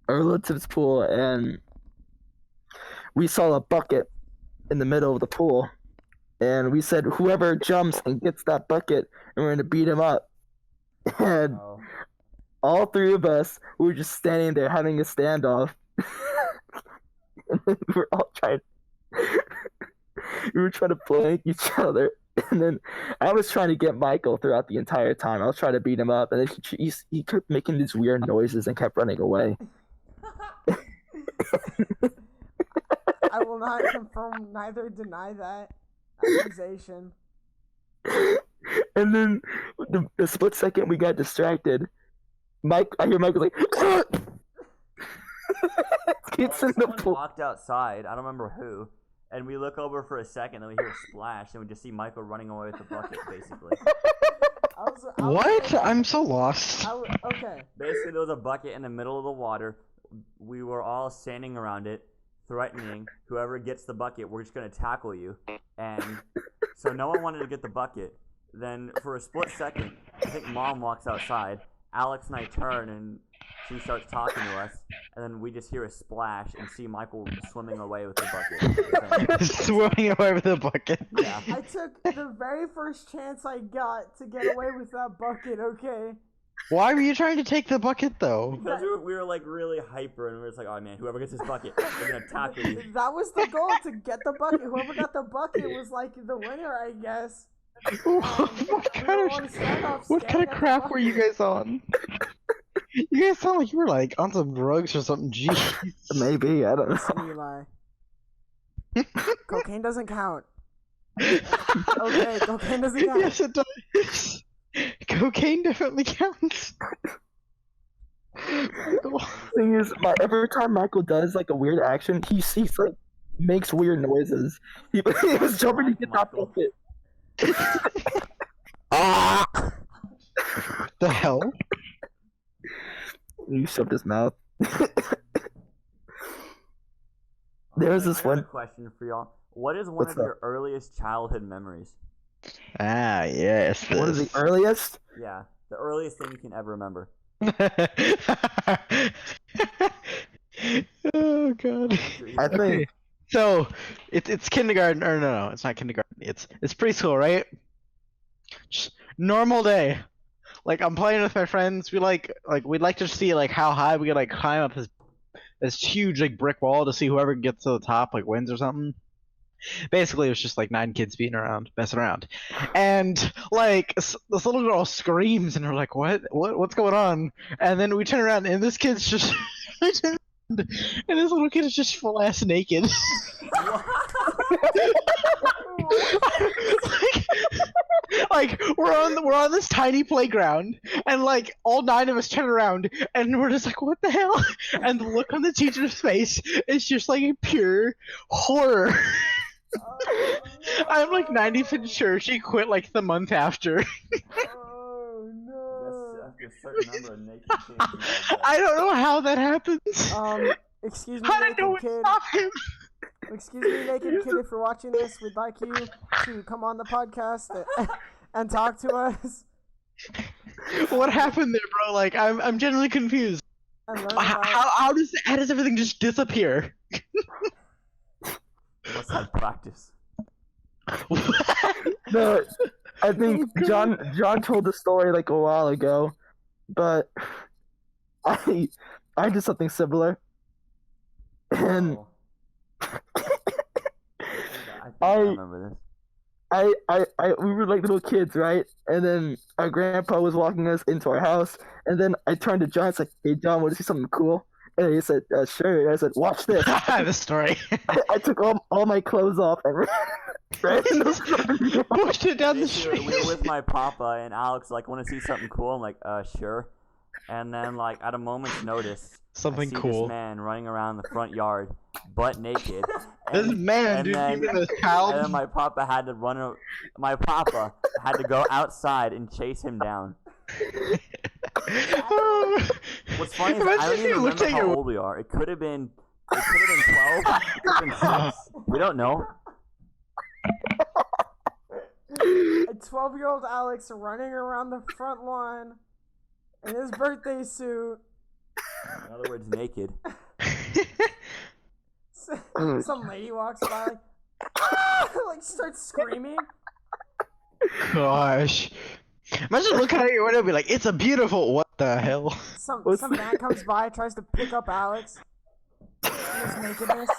[SPEAKER 5] our relative's pool, and we saw a bucket in the middle of the pool. And we said, whoever jumps and gets that bucket, and we're going to beat him up. And
[SPEAKER 2] Oh.
[SPEAKER 5] all three of us were just standing there having a standoff. And then we were all trying we were trying to flank each other. And then I was trying to get Michael throughout the entire time. I was trying to beat him up, and then he kept making these weird noises and kept running away.
[SPEAKER 1] I will not confirm neither deny that accusation.
[SPEAKER 5] And then the split second we got distracted, I hear Michael like gets in the
[SPEAKER 2] Someone
[SPEAKER 5] pool.
[SPEAKER 2] walked outside. I don't remember who. And we look over for a second, then we hear a splash, and we just see Michael running away with the bucket, basically.
[SPEAKER 1] I was
[SPEAKER 4] What? I'm so lost.
[SPEAKER 1] okay.
[SPEAKER 2] Basically, there was a bucket in the middle of the water. We were all standing around it, threatening whoever gets the bucket, we're just going to tackle you. And so no one wanted to get the bucket. Then for a split second, I think Mom walks outside. Alex and I turn, and she starts talking to us. And then we just hear a splash and see Michael swimming away with the bucket.
[SPEAKER 4] Swimming away with the bucket.
[SPEAKER 2] Yeah.
[SPEAKER 1] I took the very first chance I got to get away with that bucket, okay?
[SPEAKER 4] Why were you trying to take the bucket, though?
[SPEAKER 2] Because we were like really hyper, and we were just like, oh man, whoever gets this bucket, they're gonna tackle you.
[SPEAKER 1] That was the goal, to get the bucket. Whoever got the bucket was like the winner, I guess.
[SPEAKER 4] What kind of crap were you guys on? You guys sound like you were like on some drugs or something. Jeez.
[SPEAKER 5] Maybe, I don't know.
[SPEAKER 1] Listen, Eli. Cocaine doesn't count. Okay, cocaine doesn't count.
[SPEAKER 4] Yes, it does. cocaine definitely counts.
[SPEAKER 5] Thing is, every time Michael does like a weird action, he's like makes weird noises. He was jumping to get that bucket.
[SPEAKER 2] Ah!
[SPEAKER 4] The hell?
[SPEAKER 5] You shoved his mouth. There was this
[SPEAKER 2] I got
[SPEAKER 5] one.
[SPEAKER 2] a question for y'all. What is one
[SPEAKER 5] What's
[SPEAKER 2] of your earliest childhood memories?
[SPEAKER 4] Ah, yes.
[SPEAKER 5] What is the earliest?
[SPEAKER 2] Yeah, the earliest thing you can ever remember.
[SPEAKER 4] Oh god.
[SPEAKER 5] I think.
[SPEAKER 4] Okay, so it's kindergarten, or no, it's not kindergarten. It's preschool, right? Just normal day. Like I'm playing with my friends. We'd like to see like how high we could like climb up this huge like brick wall to see whoever gets to the top like wins or something. Basically, it was just like 9 kids beating around, messing around, and like this little girl screams, and we're like, what's going on? And then we turn around, and this kid's just, and this little kid is just full ass naked. like we're on this tiny playground, and like all 9 of us turn around, and we're just like, what the hell? And the look on the teacher's face is just like a pure horror. I'm like 90% sure she quit like the month after.
[SPEAKER 1] Oh no.
[SPEAKER 2] After a certain number of naked kids.
[SPEAKER 4] I don't know how that happens.
[SPEAKER 1] Excuse me,
[SPEAKER 4] I don't know
[SPEAKER 1] naked
[SPEAKER 4] what
[SPEAKER 1] kid.
[SPEAKER 4] stopped him.
[SPEAKER 1] Excuse me, naked kid. If you're watching this, we'd like you to come on the podcast and talk to us.
[SPEAKER 4] What happened there, bro? Like I'm genuinely confused.
[SPEAKER 1] And learn about...
[SPEAKER 4] How does everything just disappear?
[SPEAKER 2] Must have practice.
[SPEAKER 5] No, I think John told the story like a while ago, but I did something similar, and
[SPEAKER 2] Oh. I remember this.
[SPEAKER 5] we were like little kids, right? And then our grandpa was walking us into our house, and then I turned to John. It's like, "Hey, John, want to see something cool?" And he said, "Sure." And I said, "Watch this."
[SPEAKER 4] The story.
[SPEAKER 5] I took all my clothes off and ran in the front.
[SPEAKER 4] Pushed it down the
[SPEAKER 2] Basically,
[SPEAKER 4] street.
[SPEAKER 2] we were with my papa, and Alex like, want to see something cool? I'm like, sure. And then like at a moment's notice,
[SPEAKER 4] Something
[SPEAKER 2] I see
[SPEAKER 4] cool.
[SPEAKER 2] this man running around the front yard, butt naked.
[SPEAKER 4] This man,
[SPEAKER 2] and
[SPEAKER 4] dude,
[SPEAKER 2] then-
[SPEAKER 4] even this
[SPEAKER 2] And
[SPEAKER 4] child.
[SPEAKER 2] then my papa had to run. My papa had to go outside and chase him down. What's funny is I don't even remember how old we are. It could have been 12. It could have been 6. We don't know.
[SPEAKER 1] A 12-year-old Alex running around the front lawn in his birthday suit.
[SPEAKER 2] In other words, naked.
[SPEAKER 1] Some lady walks by, like starts screaming.
[SPEAKER 4] Gosh. Imagine looking out your window and be like, it's a beautiful. What the hell?
[SPEAKER 1] Some man comes by, tries to pick up Alex. His nakedness.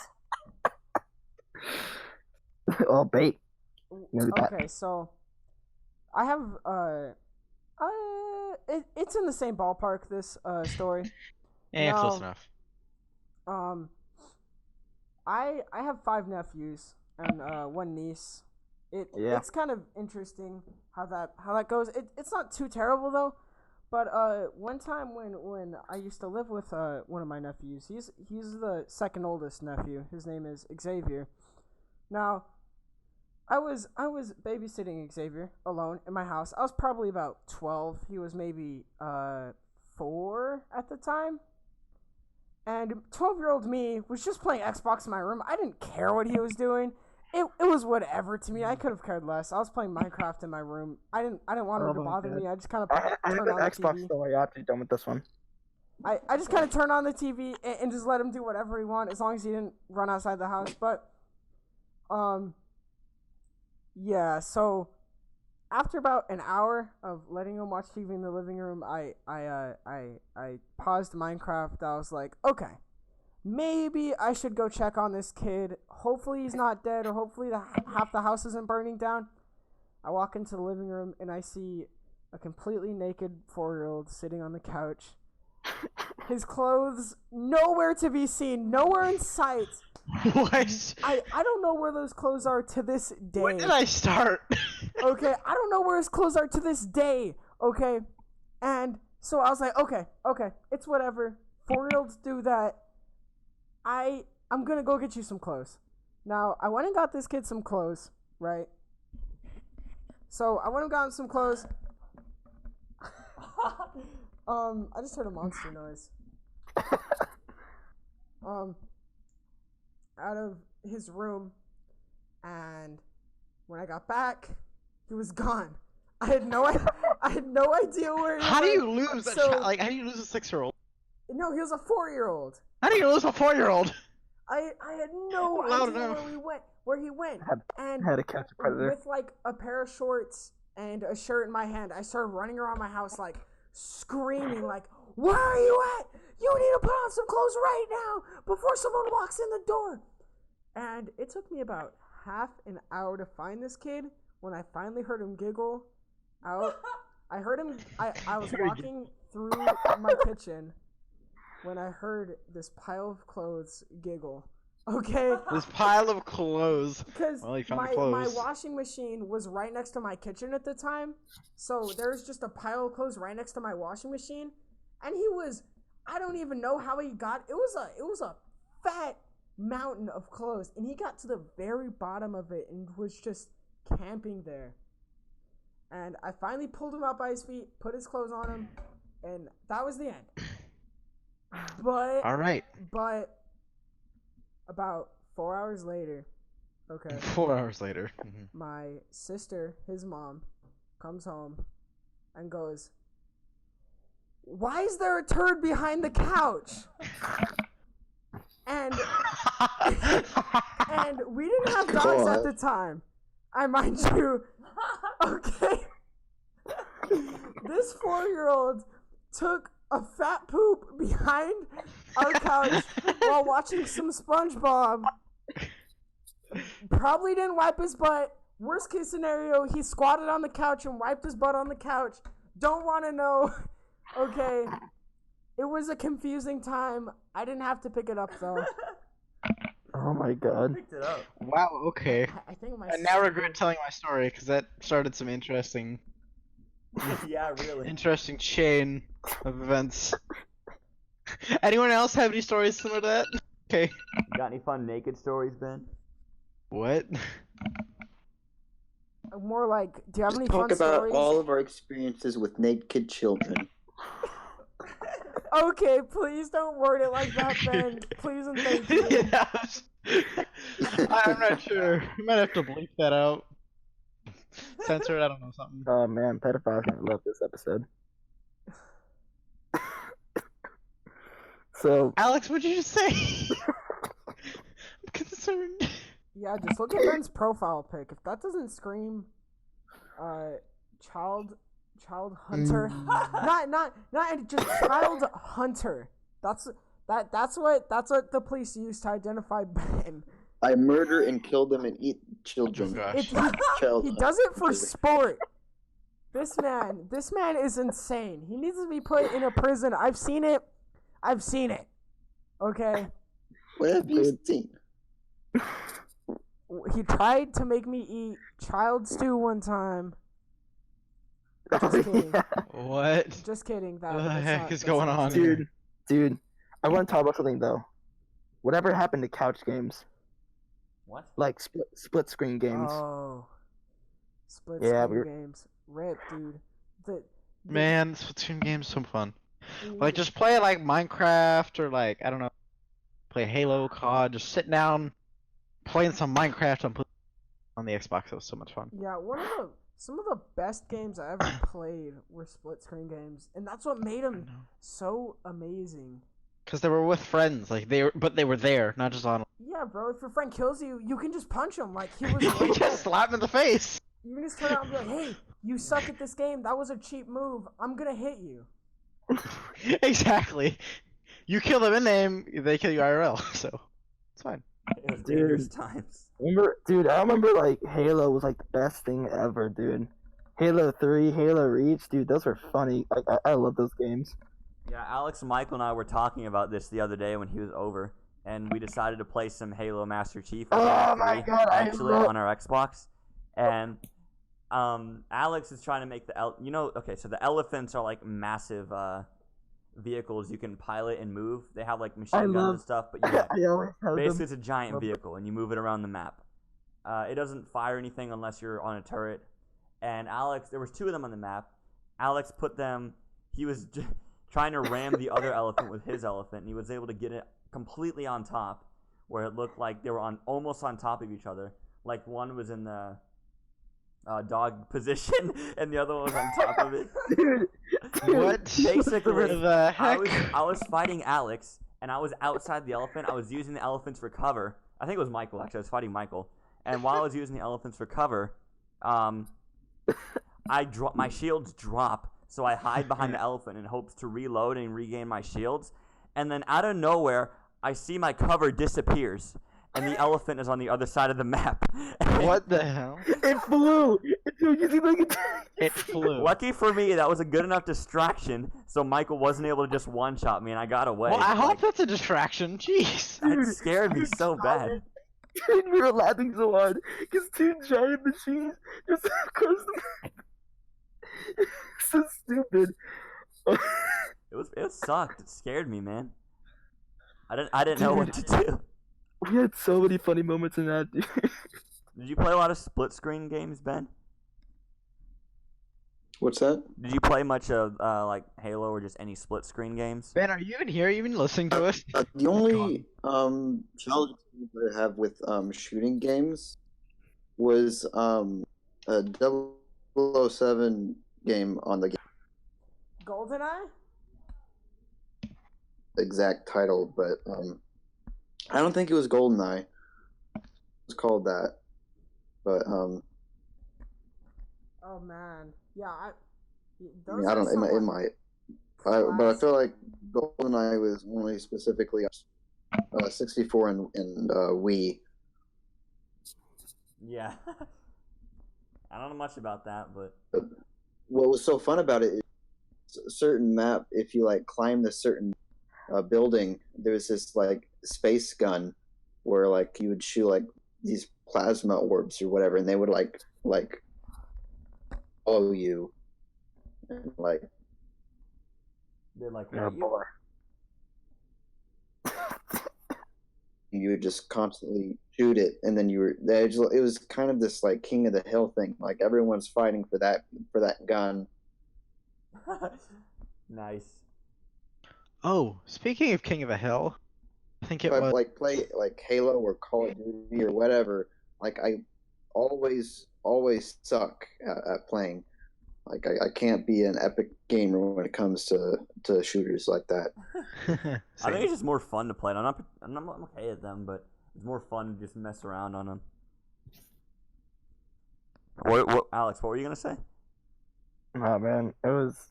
[SPEAKER 5] Oh, bait.
[SPEAKER 1] Okay, so I have it's in the same ballpark, this story.
[SPEAKER 4] Yeah,
[SPEAKER 1] No.
[SPEAKER 4] close enough.
[SPEAKER 1] I have 5 nephews and 1 niece.
[SPEAKER 5] Yeah.
[SPEAKER 1] It's kind of interesting how that goes. It's not too terrible though. But one time when I used to live with one of my nephews, he's the second oldest nephew. His name is Xavier. Now, I was babysitting Xavier alone in my house. I was probably about 12. He was maybe 4 at the time. And 12-year-old me was just playing Xbox in my room. I didn't care what he was doing. It was whatever to me. I could have cared less. I was playing Minecraft in my room. I didn't want him to bother me. I just kind of
[SPEAKER 5] I have
[SPEAKER 1] turned
[SPEAKER 5] an
[SPEAKER 1] on the
[SPEAKER 5] Xbox
[SPEAKER 1] TV.
[SPEAKER 5] story after you're done with this one.
[SPEAKER 1] I just kind of turned on the TV and just let him do whatever he wanted as long as he didn't run outside the house. But yeah. So after about an hour of letting him watch TV in the living room, I paused Minecraft. I was like, okay, maybe I should go check on this kid. Hopefully he's not dead, or hopefully half the house isn't burning down. I walk into the living room and I see a completely naked 4-year-old sitting on the couch. His clothes nowhere to be seen, nowhere in sight.
[SPEAKER 4] What?
[SPEAKER 1] I don't know where those clothes are to this day.
[SPEAKER 4] When did I start?
[SPEAKER 1] Okay, I don't know where his clothes are to this day. Okay, and so I was like, okay, it's whatever. 4-year-olds do that. I'm gonna go get you some clothes. Now I went and got this kid some clothes, right? So I went and got him some clothes. I just heard a monster noise. Out of his room, and when I got back, he was gone. I had no idea where he
[SPEAKER 4] How do
[SPEAKER 1] went.
[SPEAKER 4] you lose that
[SPEAKER 1] So-
[SPEAKER 4] child? Like, how do you lose a 6-year-old?
[SPEAKER 1] No, he was a 4-year-old.
[SPEAKER 4] How do you lose a 4-year-old?
[SPEAKER 1] I had no
[SPEAKER 4] Loud
[SPEAKER 1] idea
[SPEAKER 4] enough.
[SPEAKER 1] where he went. And
[SPEAKER 5] Had to catch a predator.
[SPEAKER 1] with like a pair of shorts and a shirt in my hand, I started running around my house like screaming like, "Where are you at? You need to put on some clothes right now before someone walks in the door." And it took me about half an hour to find this kid. When I finally heard him giggle out, I heard him. I was walking through my kitchen when I heard this pile of clothes giggle. Okay.
[SPEAKER 4] This pile of clothes.
[SPEAKER 1] Because
[SPEAKER 4] Well, you found the
[SPEAKER 1] my
[SPEAKER 4] clothes.
[SPEAKER 1] washing machine was right next to my kitchen at the time. So there's just a pile of clothes right next to my washing machine. And he was, I don't even know how he got, it was a fat mountain of clothes. And he got to the very bottom of it and was just camping there. And I finally pulled him up by his feet, put his clothes on him, and that was the end. But
[SPEAKER 4] All right.
[SPEAKER 1] about 4 hours later, okay,
[SPEAKER 4] 4 hours later. Mhm.
[SPEAKER 1] my sister, his mom, comes home and goes, "Why is there a turd behind the couch?" And we didn't have dogs at the time. I mind you. Okay. This 4-year-old took a fat poop behind our couch while watching some SpongeBob. Probably didn't wipe his butt. Worst case scenario, he squatted on the couch and wiped his butt on the couch. Don't want to know. Okay. It was a confusing time. I didn't have to pick it up though.
[SPEAKER 5] Oh my god.
[SPEAKER 2] Picked it up.
[SPEAKER 4] Wow. Okay.
[SPEAKER 1] I think my
[SPEAKER 4] I now regret telling my story because that started some interesting
[SPEAKER 2] Yeah, really.
[SPEAKER 4] interesting chain of events. Anyone else have any stories similar to that? Okay.
[SPEAKER 2] Got any fun naked stories, Ben?
[SPEAKER 4] What?
[SPEAKER 1] More like, do you have any
[SPEAKER 3] Just
[SPEAKER 1] fun
[SPEAKER 3] talk about
[SPEAKER 1] stories?
[SPEAKER 3] all of our experiences with naked children.
[SPEAKER 1] Okay, please don't word it like that, Ben. Please and thank you.
[SPEAKER 4] Yeah. I'm not sure. We might have to bleep that out. Censor it. I don't know something.
[SPEAKER 5] Oh man, pedophiles gonna love this episode. So
[SPEAKER 4] Alex, what'd you just say? I'm concerned.
[SPEAKER 1] Yeah, just look at Ben's profile pic. If that doesn't scream, child hunter, not just child hunter. That's what the police use to identify Ben.
[SPEAKER 3] I murder and kill them and eat children.
[SPEAKER 4] Oh,
[SPEAKER 1] It,
[SPEAKER 4] gosh.
[SPEAKER 3] Child
[SPEAKER 1] he does it for sport. This man is insane. He needs to be put in a prison. I've seen it. Okay.
[SPEAKER 3] What have you seen?
[SPEAKER 1] He tried to make me eat child stew one time. Just kidding.
[SPEAKER 4] What?
[SPEAKER 1] Just kidding.
[SPEAKER 4] What the heck is going on
[SPEAKER 5] dude, I want to talk about something though. Whatever happened to couch games?
[SPEAKER 2] What?
[SPEAKER 5] Like split screen games.
[SPEAKER 1] Oh. Split
[SPEAKER 5] Yeah,
[SPEAKER 1] screen
[SPEAKER 5] we're-
[SPEAKER 1] games. Rip, dude. The
[SPEAKER 4] Man, Splatoon game's so fun.
[SPEAKER 1] dude,
[SPEAKER 4] Like, just play like Minecraft or like, I don't know, play Halo, COD. Just sit down, playing some Minecraft on the Xbox. It was so much fun.
[SPEAKER 1] yeah, some of the best games I ever played were split screen games, and that's what made them so amazing.
[SPEAKER 4] Because they were with friends, like they were there, not just on.
[SPEAKER 1] Yeah, bro. If your friend kills you, you can just punch him like he was.
[SPEAKER 4] You
[SPEAKER 1] right there.
[SPEAKER 4] just slap him in the face.
[SPEAKER 1] You can just turn out and be like, "Hey, you suck at this game. That was a cheap move. I'm gonna hit you."
[SPEAKER 4] Exactly. You kill them in name, they kill you IRL. So it's fine.
[SPEAKER 2] It was
[SPEAKER 5] Dude.
[SPEAKER 2] dangerous times.
[SPEAKER 5] I remember like Halo was like the best thing ever, dude. Halo 3, Halo Reach, dude, those were funny. I love those games.
[SPEAKER 2] Yeah, Alex, Michael, and I were talking about this the other day when he was over, and we decided to play some Halo Master Chief.
[SPEAKER 5] Oh my God, I
[SPEAKER 2] actually
[SPEAKER 5] love-
[SPEAKER 2] on our Xbox, and Alex is trying to make okay, so the elephants are like massive vehicles you can pilot and move. They have like machine guns and stuff, but
[SPEAKER 5] I always have
[SPEAKER 2] basically
[SPEAKER 5] them.
[SPEAKER 2] it's a giant vehicle and you move it around the map. It doesn't fire anything unless you're on a turret. And Alex, there was 2 of them on the map. Alex put them. He was trying to ram the other elephant with his elephant, and he was able to get it completely on top, where it looked like they were almost on top of each other. Like one was in the dog position, and the other one was on top of it.
[SPEAKER 5] Dude,
[SPEAKER 4] What?
[SPEAKER 2] Basically,
[SPEAKER 4] the heck?
[SPEAKER 2] I was fighting Alex, and I was outside the elephant. I was using the elephants for cover. I think it was Michael, actually. I was fighting Michael. And while I was using the elephants for cover, my shields drop, so I hide behind the elephant in hopes to reload and regain my shields. And then out of nowhere, I see my cover disappears, and the elephant is on the other side of the map.
[SPEAKER 4] What the hell?
[SPEAKER 5] it flew. Dude, you see like
[SPEAKER 4] It flew.
[SPEAKER 2] Lucky for me, that was a good enough distraction, so Michael wasn't able to just one-shot me, and I got away.
[SPEAKER 4] Well, I hope
[SPEAKER 2] Like,
[SPEAKER 4] that's a distraction. Jeez.
[SPEAKER 2] that scared me so bad.
[SPEAKER 5] Dude, we were laughing so hard because 2 giant machines just across the map. So stupid.
[SPEAKER 2] It sucked. It scared me, man. I didn't know what to do.
[SPEAKER 5] We had so many funny moments in that, dude.
[SPEAKER 2] Did you play a lot of split screen games, Ben?
[SPEAKER 3] What's that?
[SPEAKER 2] Did you play much of like Halo or just any split screen games?
[SPEAKER 4] Ben, are you even here? Are you even listening to us?
[SPEAKER 3] The only challenge that I have with shooting games was a 007 game on the
[SPEAKER 1] GoldenEye?
[SPEAKER 3] exact title, but I don't think it was GoldenEye. It was called that, but
[SPEAKER 1] Oh man, yeah.
[SPEAKER 3] I mean, I don't. It might. But I feel like GoldenEye was only specifically 64 and Wii.
[SPEAKER 2] Yeah. I don't know much about that, but
[SPEAKER 3] What was so fun about it is a certain map. If you like climb this certain building, there's this like space gun where like you would shoot like these plasma orbs or whatever, and they would like follow you, and like
[SPEAKER 2] they're like
[SPEAKER 5] Oh, boy.
[SPEAKER 3] you would just constantly shoot it, and then it was kind of this like King of the Hill thing. Like everyone's fighting for that gun.
[SPEAKER 2] Nice.
[SPEAKER 4] Oh, speaking of King of the Hill, I think it
[SPEAKER 3] If I
[SPEAKER 4] was.
[SPEAKER 3] like play like Halo or Call of Duty or whatever, like I always suck at playing. Like I can't be an epic gamer when it comes to shooters like that.
[SPEAKER 2] I think it's just more fun to play. I'm okay at them, but it's more fun to just mess around on them. What, Alex? What were you gonna say?
[SPEAKER 5] Oh man, it was.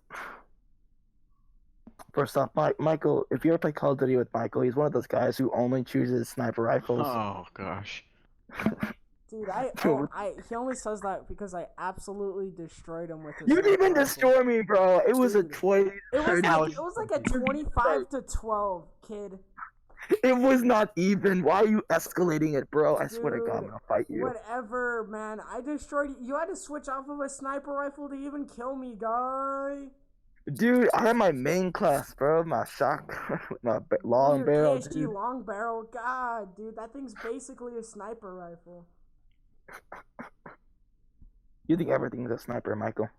[SPEAKER 5] First off, Michael, if you ever play Call of Duty with Michael, he's one of those guys who only chooses sniper rifles.
[SPEAKER 4] Oh gosh.
[SPEAKER 1] Dude,
[SPEAKER 5] Dude.
[SPEAKER 1] he only says that because I absolutely destroyed him with his.
[SPEAKER 5] You didn't even
[SPEAKER 1] sniper rifle.
[SPEAKER 5] destroy me, bro. It was a
[SPEAKER 1] Dude.
[SPEAKER 5] 20.
[SPEAKER 1] It was like a 25-12, kid.
[SPEAKER 5] It was not even. Why are you escalating it, bro? I swear to God, I'm
[SPEAKER 1] Dude,
[SPEAKER 5] gonna fight you.
[SPEAKER 1] Whatever, man. I destroyed you. You had to switch off of a sniper rifle to even kill me, guy.
[SPEAKER 5] Dude, I had my main class, bro. My shotgun, my long
[SPEAKER 1] Your
[SPEAKER 5] barrel,
[SPEAKER 1] KSG
[SPEAKER 5] dude.
[SPEAKER 1] long barrel. God, dude, that thing's basically a sniper rifle.
[SPEAKER 5] You think everything's a sniper, Michael?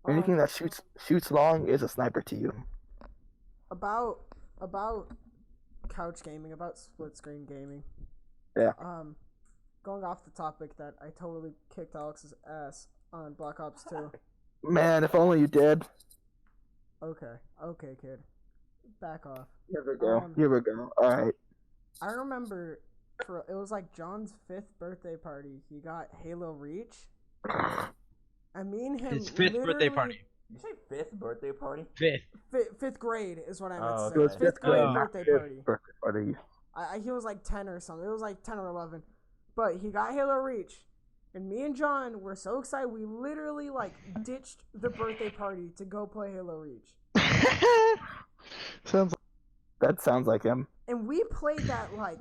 [SPEAKER 5] Anything that shoots long is a sniper to you.
[SPEAKER 1] About couch gaming, about split screen gaming.
[SPEAKER 5] Yeah.
[SPEAKER 1] Going off the topic that I totally kicked Alex's ass on Black Ops 2.
[SPEAKER 5] Man, if only you did.
[SPEAKER 1] Okay, kid. Back off.
[SPEAKER 5] Here we go.
[SPEAKER 1] Um,
[SPEAKER 5] Here we go. All right.
[SPEAKER 1] I remember it was like John's 5th birthday party. He got Halo Reach. And me and him.
[SPEAKER 4] His 5th birthday
[SPEAKER 1] literally-
[SPEAKER 4] party.
[SPEAKER 2] Did you say 5th birthday party?
[SPEAKER 4] 5th.
[SPEAKER 1] 5th grade is what I meant
[SPEAKER 2] Oh,
[SPEAKER 1] to
[SPEAKER 2] okay.
[SPEAKER 1] say.
[SPEAKER 2] It was
[SPEAKER 1] 5th grade
[SPEAKER 4] grade,
[SPEAKER 1] birthday
[SPEAKER 5] Fifth
[SPEAKER 1] party.
[SPEAKER 5] birthday party.
[SPEAKER 1] He was like 10 or something. It was like 10 or 11. But he got Halo Reach. And me and John were so excited, we literally like ditched the birthday party to go play Halo Reach.
[SPEAKER 5] That sounds like him.
[SPEAKER 1] And we played that like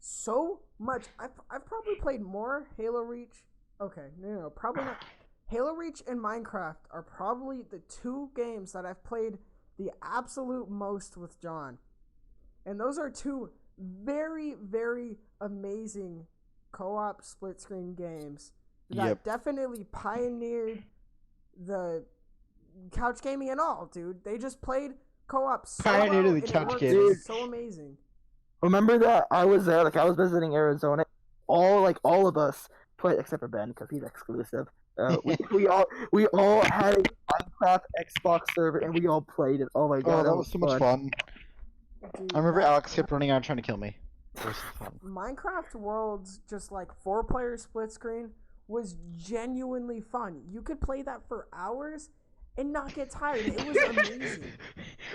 [SPEAKER 1] so much. I've probably played more Halo Reach Okay, no, probably not. Halo Reach and Minecraft are probably the two games that I've played the absolute most with John. And those are two very, very amazing co-op split screen games that
[SPEAKER 4] Yep.
[SPEAKER 1] definitely pioneered the couch gaming and all, dude. They just played co-op so
[SPEAKER 4] Pioneered
[SPEAKER 1] well,
[SPEAKER 4] the
[SPEAKER 1] and it
[SPEAKER 4] couch
[SPEAKER 1] worked
[SPEAKER 4] gaming.
[SPEAKER 1] so amazing.
[SPEAKER 5] Remember that I was there, like I was visiting Arizona. All of us played except for Ben because he's exclusive. We all had a Minecraft Xbox server and we all played it. Oh my god,
[SPEAKER 4] Oh, that was so much fun.
[SPEAKER 1] Dude,
[SPEAKER 4] I remember
[SPEAKER 1] that-
[SPEAKER 4] Alex kept running out trying to kill me. It was so fun.
[SPEAKER 1] Minecraft Worlds, just like 4-player split screen, was genuinely fun. You could play that for hours and not get tired. It was amazing.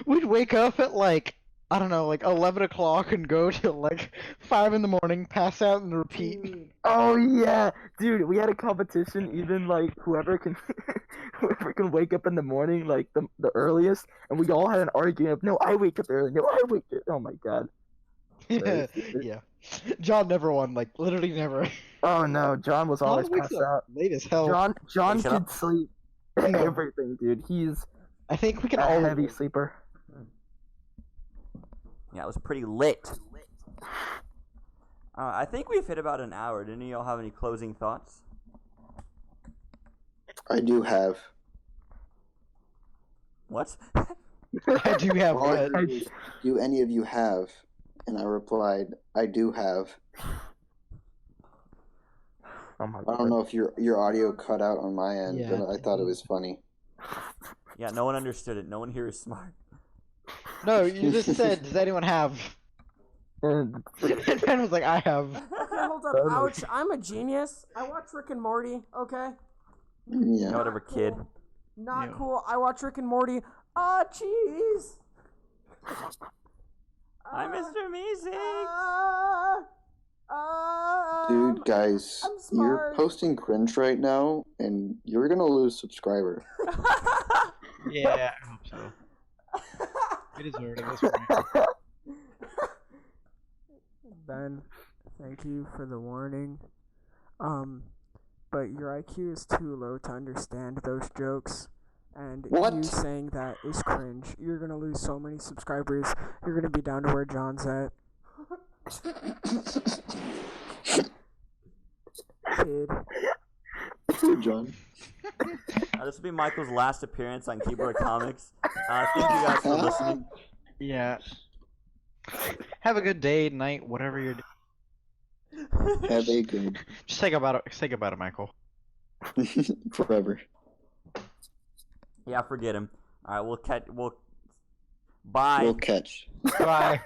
[SPEAKER 4] We'd wake up at like, I don't know, like 11 o'clock and go till like 5 in the morning, pass out and repeat.
[SPEAKER 1] Dude,
[SPEAKER 5] Oh yeah, dude, we had a competition. Even like whoever can, whoever can wake up in the morning, like the earliest, and we all had an argument of no, I wake up early, no, I wake up. Oh my god.
[SPEAKER 4] Yeah. Yeah. John never won, like literally never.
[SPEAKER 5] Oh no, John was always
[SPEAKER 4] wakes
[SPEAKER 5] passed
[SPEAKER 4] up
[SPEAKER 5] out.
[SPEAKER 4] late as hell.
[SPEAKER 5] John
[SPEAKER 2] Hey, shut
[SPEAKER 5] could
[SPEAKER 2] up.
[SPEAKER 5] sleep
[SPEAKER 4] No.
[SPEAKER 5] everything, dude. He's
[SPEAKER 4] I think we can
[SPEAKER 5] a
[SPEAKER 4] all
[SPEAKER 5] heavy sleeper.
[SPEAKER 2] Yeah, it was pretty lit. I think we've hit about an hour. Didn't y'all have any closing thoughts?
[SPEAKER 3] I do have.
[SPEAKER 2] What?
[SPEAKER 4] I do have
[SPEAKER 3] All I
[SPEAKER 4] one.
[SPEAKER 3] heard was, do any of you have? And I replied, I do have.
[SPEAKER 5] Oh my
[SPEAKER 3] I
[SPEAKER 5] god.
[SPEAKER 3] don't know if your audio cut out on my end,
[SPEAKER 4] Yeah.
[SPEAKER 3] but I thought it was funny.
[SPEAKER 2] Yeah, no one understood it. No one here is smart.
[SPEAKER 4] No, you just said, does anyone have?
[SPEAKER 5] And
[SPEAKER 4] And Ben was like, I have.
[SPEAKER 1] okay, hold up.
[SPEAKER 5] Totally.
[SPEAKER 1] Ouch, I'm a genius. I watch Rick and Morty, okay?
[SPEAKER 3] Yeah.
[SPEAKER 2] No, whatever,
[SPEAKER 1] Not
[SPEAKER 2] kid.
[SPEAKER 1] cool. Not
[SPEAKER 4] Yeah.
[SPEAKER 1] cool. I watch Rick and Morty. Ah, jeez.
[SPEAKER 2] Hi, Mr. Amazing.
[SPEAKER 3] Dude, guys,
[SPEAKER 1] I'm
[SPEAKER 3] you're
[SPEAKER 1] smart.
[SPEAKER 3] posting cringe right now, and you're gonna lose subscriber.
[SPEAKER 4] Yeah, I hope so. It is weird. It was weird.
[SPEAKER 1] Ben, thank you for the warning. But your IQ is too low to understand those jokes. And
[SPEAKER 3] What?
[SPEAKER 1] you saying that is cringe. You're gonna lose so many subscribers. You're gonna be down to where John's at. Kid.
[SPEAKER 3] John.
[SPEAKER 2] This will be Michael's last appearance on Keyboard Comics. Thank you guys for listening.
[SPEAKER 4] Yeah. Have a good day, night, whatever you're doing.
[SPEAKER 3] Have a good
[SPEAKER 4] Just say goodbye to Michael.
[SPEAKER 3] forever.
[SPEAKER 2] Yeah, forget him. All right, we'll catch. Bye.
[SPEAKER 3] We'll catch.
[SPEAKER 4] Bye.